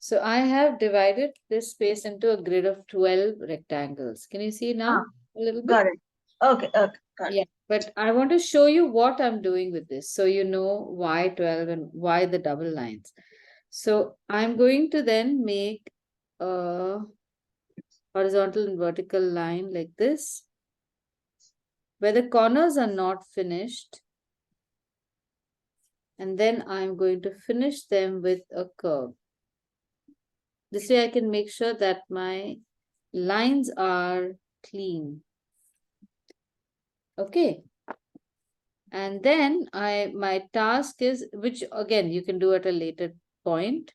So I have divided this space into a grid of 12 rectangles. Can you see now a little bit? Got it. Okay, got it. Yeah, but I want to show you what I'm doing with this, so you know why 12 and why the double lines. So I'm going to then make a horizontal and vertical line like this, where the corners are not finished. And then I'm going to finish them with a curve. This way I can make sure that my lines are clean. Okay. And then my task is, which again you can do at a later point,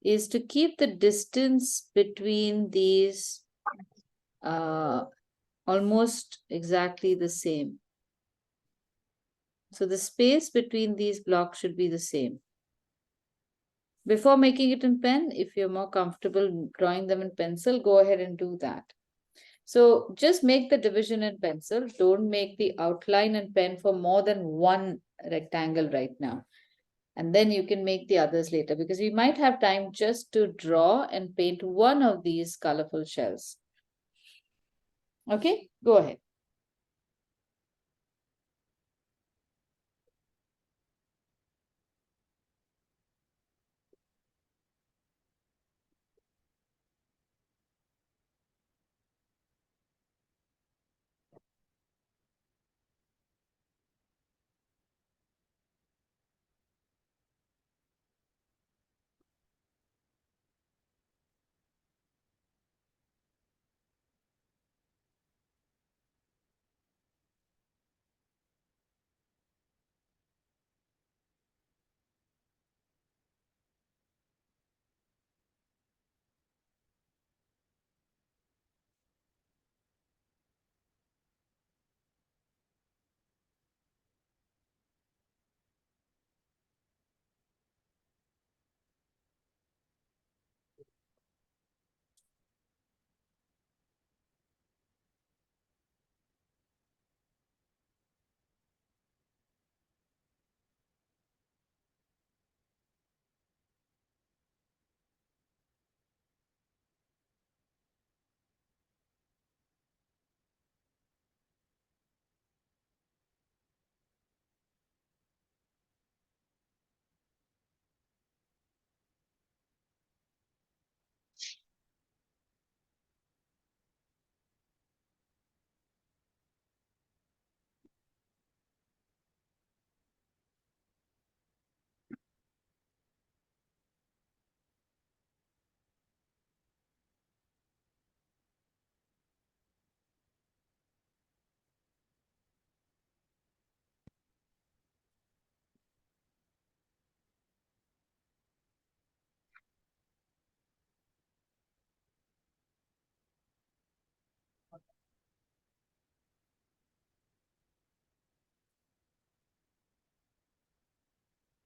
is to keep the distance between these almost exactly the same. So the space between these blocks should be the same. Before making it in pen, if you're more comfortable drawing them in pencil, go ahead and do that. So just make the division in pencil. Don't make the outline in pen for more than one rectangle right now. And then you can make the others later, because we might have time just to draw and paint one of these colorful shells. Okay, go ahead.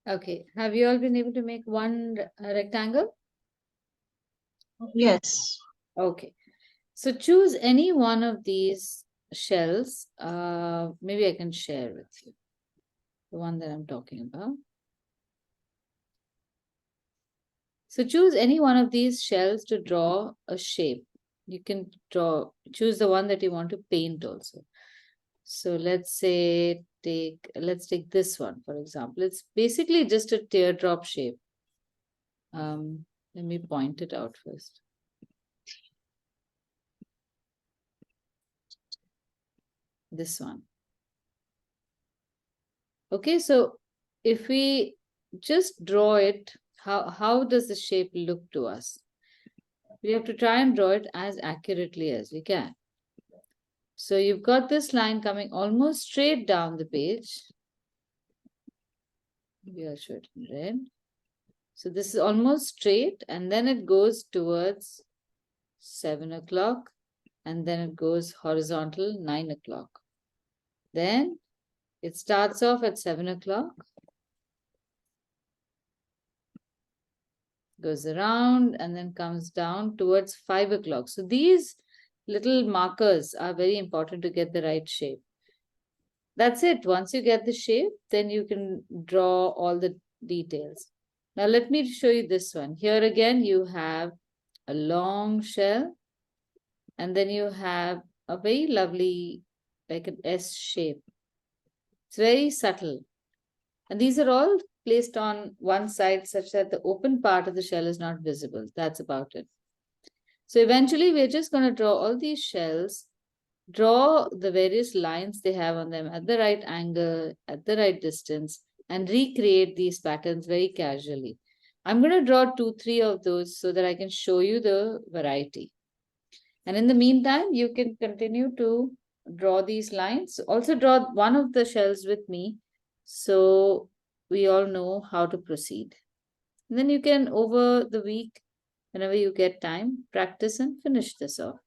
Okay. Have you all been able to make one rectangle? Yes. Okay. So choose any one of these shells. Maybe I can share with you the one that I'm talking about. So choose any one of these shells to draw a shape. You can choose the one that you want to paint also. So let's take this one, for example. It's basically just a teardrop shape. Let me point it out first. This one. Okay, so if we just draw it, how does the shape look to us? We have to try and draw it as accurately as we can. So you've got this line coming almost straight down the page. Maybe I'll show it in red. So this is almost straight, and then it goes towards 7 o'clock, and then it goes horizontal 9 o'clock. Then it starts off at 7 o'clock, goes around, and then comes down towards 5 o'clock. So these little markers are very important to get the right shape. That's it. Once you get the shape, then you can draw all the details. Now let me show you this one. Here again, you have a long shell, and then you have a very lovely, like an S shape. It's very subtle. And these are all placed on one side such that the open part of the shell is not visible. That's about it. So eventually we're just going to draw all these shells, draw the various lines they have on them at the right angle, at the right distance, and recreate these patterns very casually. I'm going to draw 2-3 of those so that I can show you the variety. And in the meantime, you can continue to draw these lines. Also draw one of the shells with me so we all know how to proceed. And then you can, over the week, whenever you get time, practice and finish this off.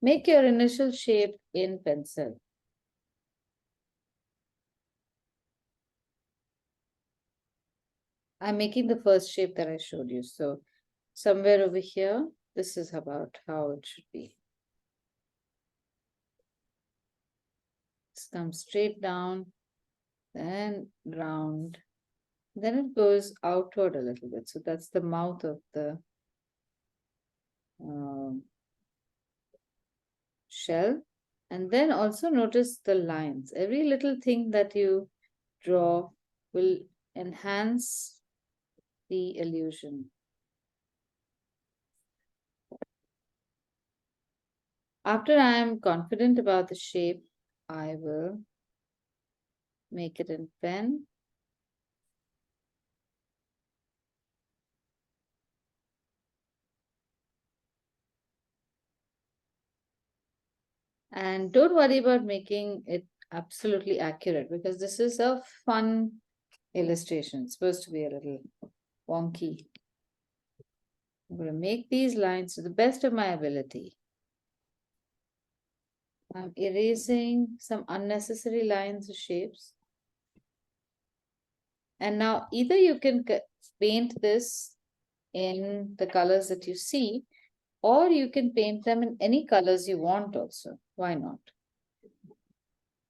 Make your initial shape in pencil. I'm making the first shape that I showed you. So somewhere over here, this is about how it should be. This comes straight down, then round. Then it goes outward a little bit. So that's the mouth of the shell. And then also notice the lines. Every little thing that you draw will enhance the illusion. After I am confident about the shape, I will make it in pen. And don't worry about making it absolutely accurate because this is a fun illustration. It's supposed to be a little wonky. I'm going to make these lines to the best of my ability. I'm erasing some unnecessary lines or shapes. And now either you can paint this in the colors that you see, or you can paint them in any colors you want also. Why not?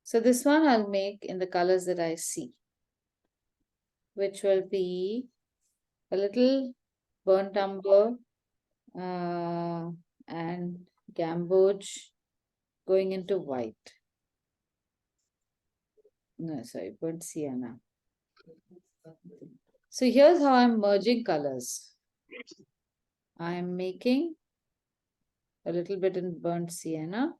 So this one I'll make in the colors that I see, which will be a little burnt umber and gamboge going into white. No, sorry, burnt sienna. So here's how I'm merging colors. I'm making a little bit in burnt sienna.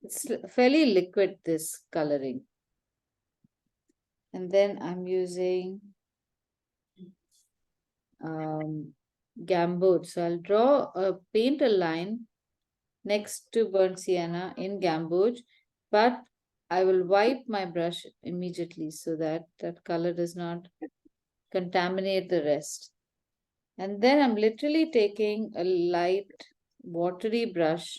It's fairly liquid, this coloring. And then I'm using gamboge. So I'll paint a line next to burnt sienna in gamboge, but I will wipe my brush immediately so that that color does not contaminate the rest. And then I'm literally taking a light watery brush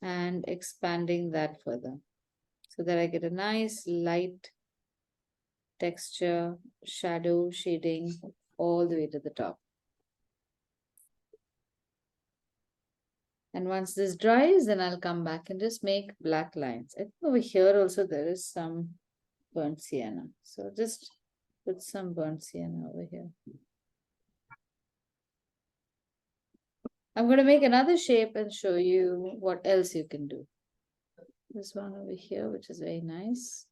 and expanding that further so that I get a nice light texture, shadow, shading all the way to the top. And once this dries, then I'll come back and just make black lines. I think over here also there is some burnt sienna. So just put some burnt sienna over here. I'm going to make another shape and show you what else you can do. This one over here, which is very nice.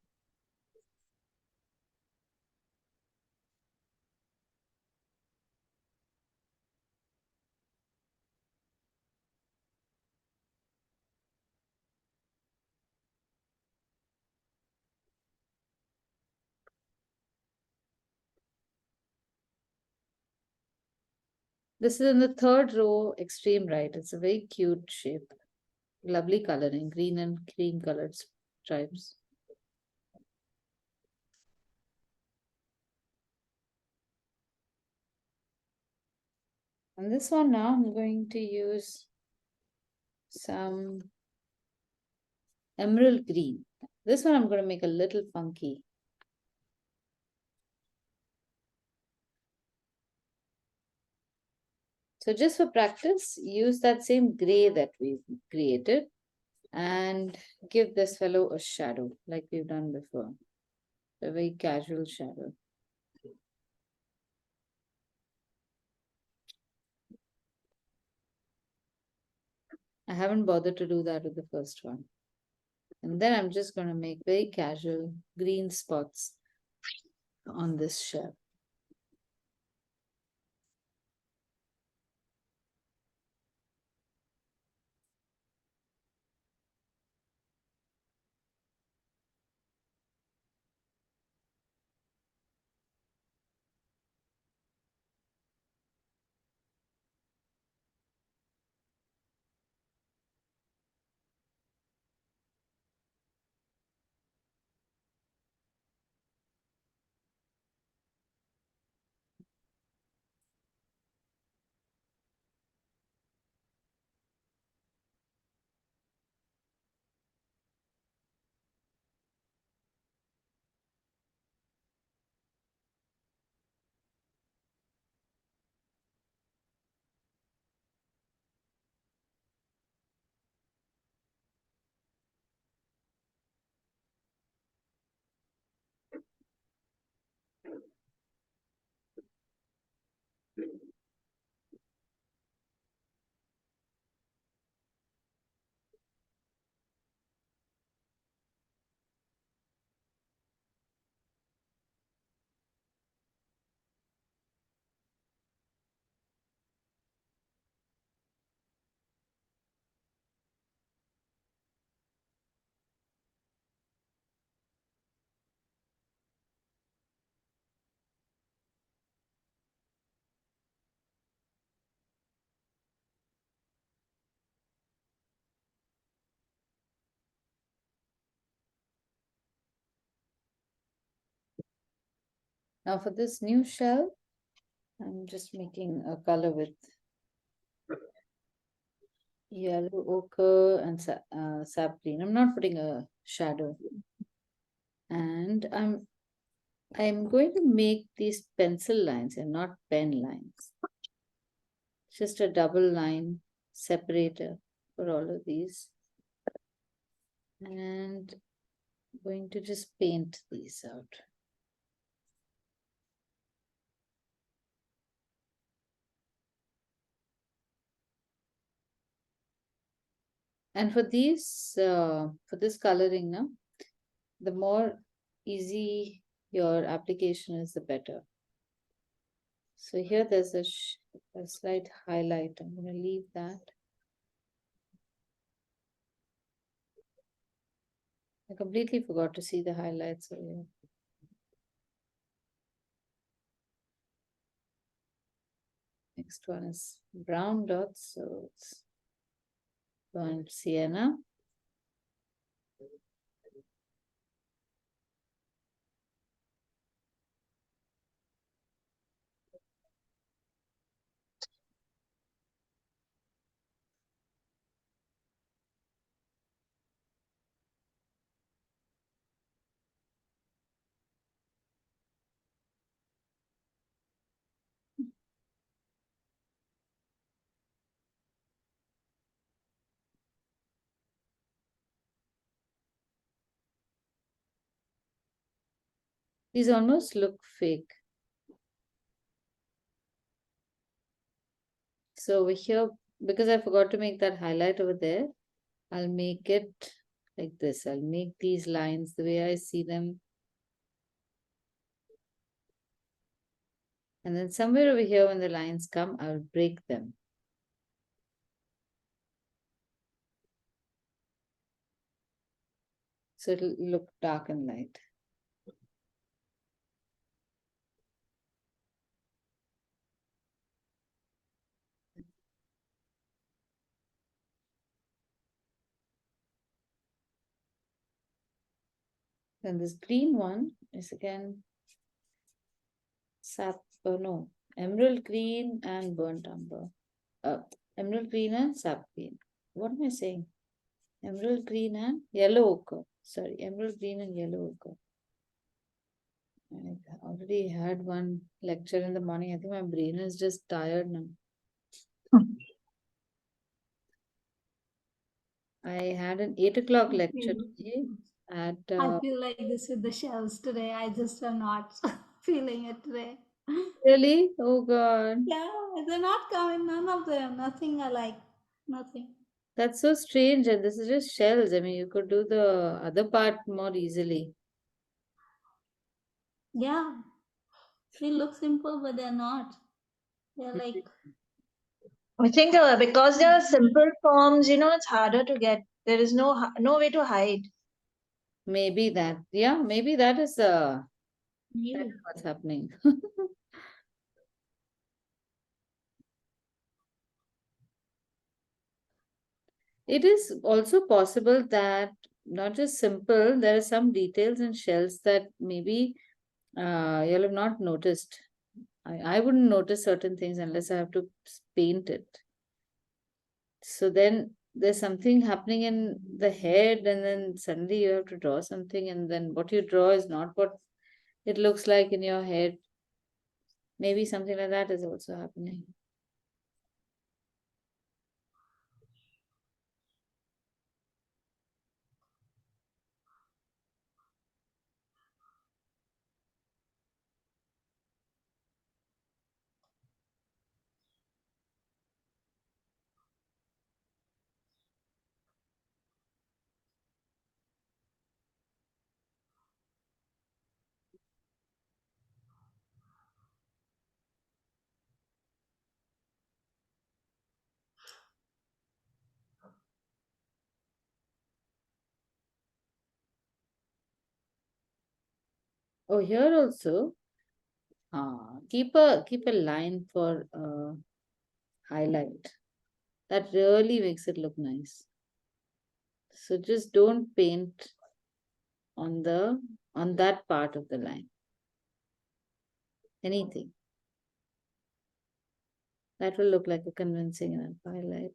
This is in the third row, extreme right. It's a very cute shape. Lovely coloring, green and cream colored stripes. And this one now I'm going to use some emerald green. This one I'm going to make a little funky. So just for practice, use that same gray that we've created and give this fellow a shadow like we've done before. A very casual shadow. I haven't bothered to do that with the first one. And then I'm just going to make very casual green spots on this shell. Now for this new shell, I'm just making a color with yellow ochre and sap green. I'm not putting a shadow. And I'm going to make these pencil lines and not pen lines. Just a double line separator for all of these. And I'm going to just paint these out. And for these, for this coloring now, the more easy your application is, the better. So here there's a slight highlight. I'm going to leave that. I completely forgot to see the highlights over here. Next one is brown dots, so it's burnt sienna. These almost look fake. So over here, because I forgot to make that highlight over there, I'll make it like this. I'll make these lines the way I see them. And then somewhere over here, when the lines come, I'll break them. So it'll look dark and light. Then this green one is again emerald green and burnt umber. Emerald green and sap green. What am I saying? Emerald green and yellow ochre. Sorry, emerald green and yellow ochre. I already had one lecture in the morning. I think my brain is just tired now. I had an 8 o'clock lecture today at. I feel like this with the shells today. I just am not feeling it today. Really? Oh God. Yeah, they're not coming. None of them. Nothing I like. Nothing. That's so strange. And this is just shells. I mean, you could do the other part more easily. Yeah. They look simple, but they're not. They're like. I think because they are simple forms, it's harder to get. There is no way to hide. Maybe that. Yeah, maybe that is that Maybe. is what's happening. It is also possible that not just simple, there are some details in shells that maybe you'll have not noticed. I wouldn't notice certain things unless I have to paint it. So then there's something happening in the head, and then suddenly you have to draw something, and then what you draw is not what it looks like in your head. Maybe something like that is also happening. Oh, here also, keep a line for highlight. That really makes it look nice. So just don't paint on that part of the line. Anything. That will look like a convincing enough highlight.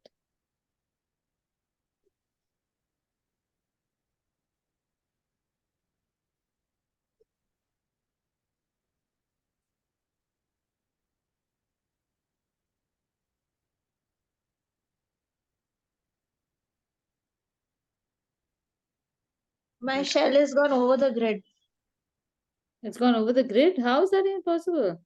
My shell has gone over the grid. It's gone over the grid. How is that even possible?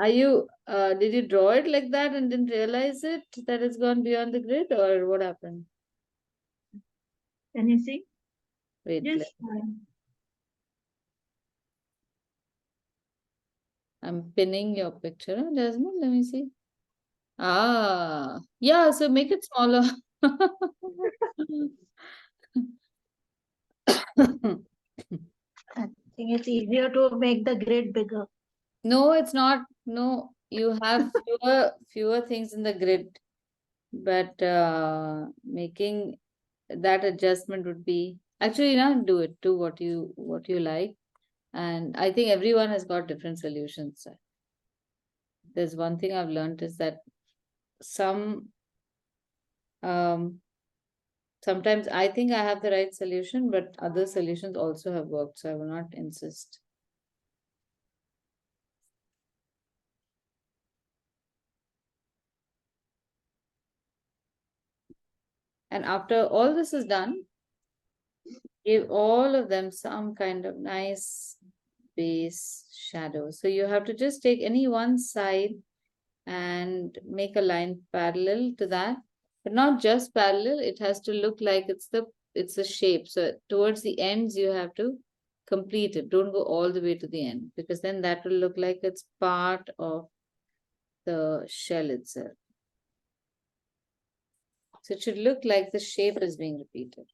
Did you draw it like that and didn't realize it that it's gone beyond the grid, or what happened? Can you see? Wait, Yes. I'm pinning your picture, Jasmine. Let me see. Yeah, so make it smaller. I think it's easier to make the grid bigger. No, it's not. No, you have fewer things in the grid, but making that adjustment would be actually not do it. Do what you like, and I think everyone has got different solutions. There's one thing I've learned is that sometimes I think I have the right solution, but other solutions also have worked, so I will not insist. And after all this is done, give all of them some kind of nice base shadow. So you have to just take any one side and make a line parallel to that, but not just parallel. It has to look like it's a shape. So towards the ends, you have to complete it. Don't go all the way to the end, because then that will look like it's part of the shell itself. So it should look like the shape is being repeated.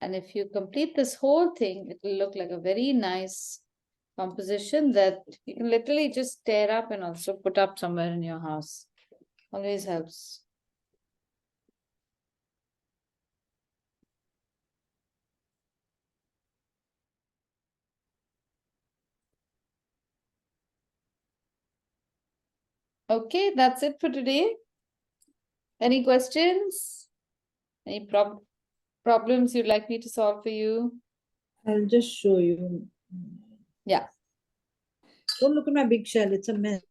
And if you complete this whole thing, it will look like a very nice composition that you can literally just tear up and also put up somewhere in your house. Always helps. Okay, that's it for today. Any questions? Any problems you'd like me to solve for you? I'll just show you. Yeah. Don't look at my big shell. It's a mess.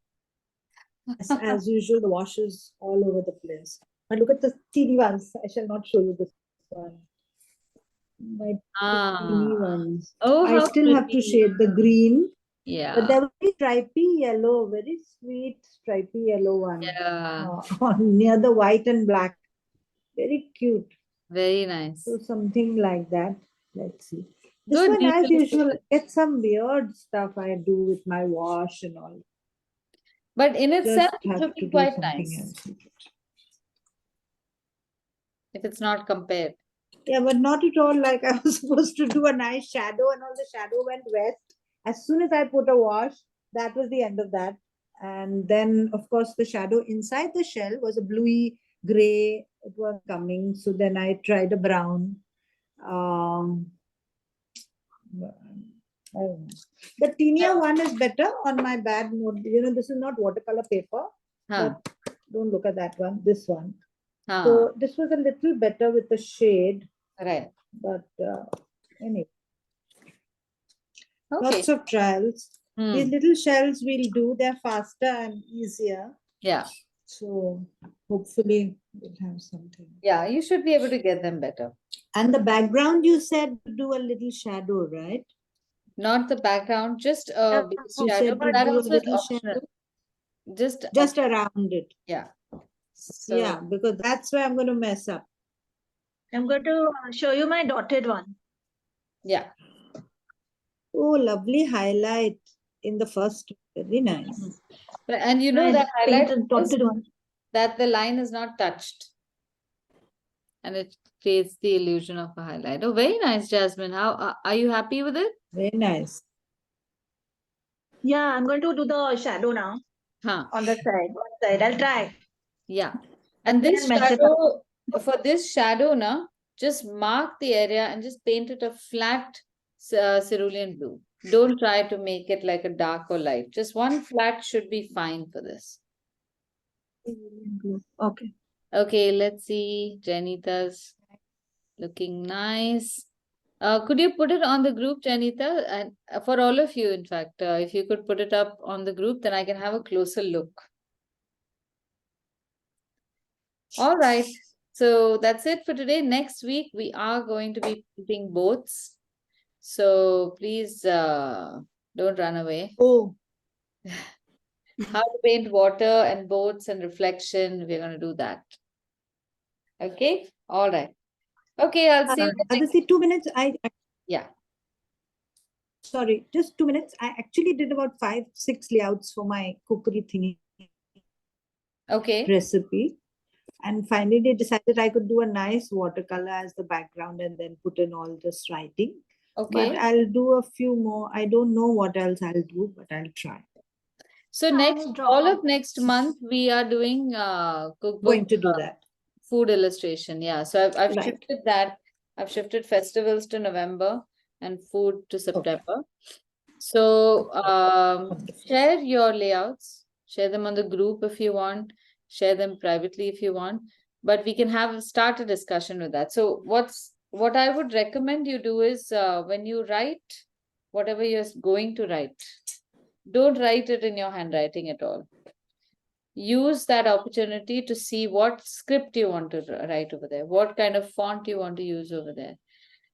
As usual, the wash is all over the place. But look at the teeny ones. I shall not show you this one. My teeny ones. Oh, I how still have to pretty. shade the green. Yeah. But they're very stripy yellow, very sweet stripy yellow one. Yeah. Near the white and black. Very cute. Very nice. So something like that. Let's see. This Good. one, as Usually- usual, it's some weird stuff I do with my wash and all. But in itself, Just it have should to be do quite something nice else with it. if it's not compared. Yeah, but not at all like I was supposed to do a nice shadow and all the shadow went west. As soon as I put a wash, that was the end of that. And then, of course, the shadow inside the shell was a bluey gray. It was coming. So then I tried a brown. I don't know. The teenier one is better on my bad note. You know, this is not watercolor paper, Huh. but don't look at that one, this one. Huh. So this was a little better with the shade, Right. but anyway, Okay. lots of trials. These little shells we'll do, they're faster and easier. Yeah. So hopefully we'll have something. Yeah, you should be able to get them better. And the background you said to do a little shadow, right? Not the background, just a big You shadow, said but to that do a also is little optional. shadow. Just Around it. yeah. So Yeah, because that's where I'm going to mess up. I'm going to show you my dotted one. yeah. Oh, lovely highlight in the first. Very nice. And you know I that highlight painted is dotted one. that the line is not touched. And it creates the illusion of a highlight. Oh, very nice, Jasmine. How are you happy with it? Very nice. Yeah, I'm going to do the shadow now Huh. on the side. One side. I'll try. Yeah. And this Mess it shadow, for this shadow, na, just mark the area and just paint it a flat cerulean blue. Don't try to make it like a dark or light. Just one flat should be fine for this. Okay. Okay, let's see. Janita's looking nice. Could you put it on the group, Janita? And for all of you, in fact, if you could put it up on the group, then I can have a closer look. All right. So that's it for today. Next week, we are going to be painting boats. So please don't run away. Oh. How to paint water and boats and reflection. We're going to do that. Okay. All right. Okay. I'll see you. Aditi, 2 minutes. Yeah. Sorry, just 2 minutes. I actually did about 5-6 layouts for my cookery thingy. Okay. Recipe. And finally decided I could do a nice watercolor as the background and then put in all this writing. Okay. But I'll do a few more. I don't know what else I'll do, but I'll try. So I next, will drop all it. of next month, we are doing cookbook Going to do that. food illustration. Yeah. So I've Right. shifted that. I've shifted festivals to November and food to September. So Wonderful. share your layouts, share them on the group if you want, share them privately if you want, but we can start a discussion with that. So what I would recommend you do is when you write whatever you're going to write, don't write it in your handwriting at all. Use that opportunity to see what script you want to write over there, what kind of font you want to use over there,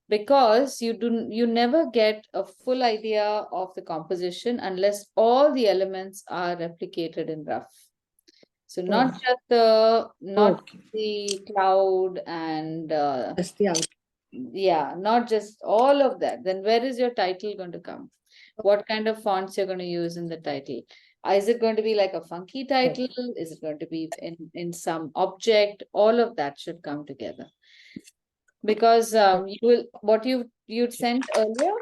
because you never get a full idea of the composition unless all the elements are replicated in rough. So not just the cloud and That's the outcome. yeah, not just all of that. Then where is your title going to come? What kind of fonts you're going to use in the title? Is it going to be like a funky title? Is it going to be in some object? All of that should come together. Because you will, what you'd sent earlier,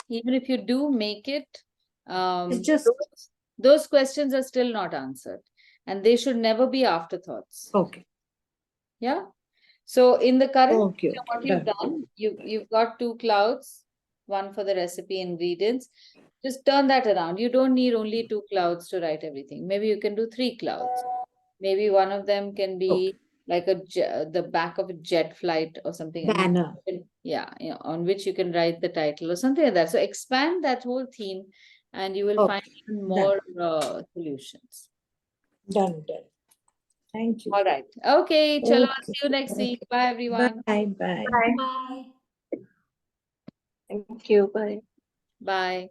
even if you do make it, It's just those questions are still not answered, and they should never be afterthoughts. okay. Yeah. So in the current, Okay, what you've done, you've got 2 clouds, one for the recipe ingredients. Just turn that around. You don't need only 2 clouds to write everything. Maybe you can do 3 clouds. Maybe one of them can be like the back of a jet flight or something. Banner. Yeah, on which you can write the title or something like that. So expand that whole theme, and you will find even more solutions. Done. Thank you. All right. Okay, chalo, see you next week. Bye, everyone. Bye. Bye. Bye. Thank you. Bye. Bye.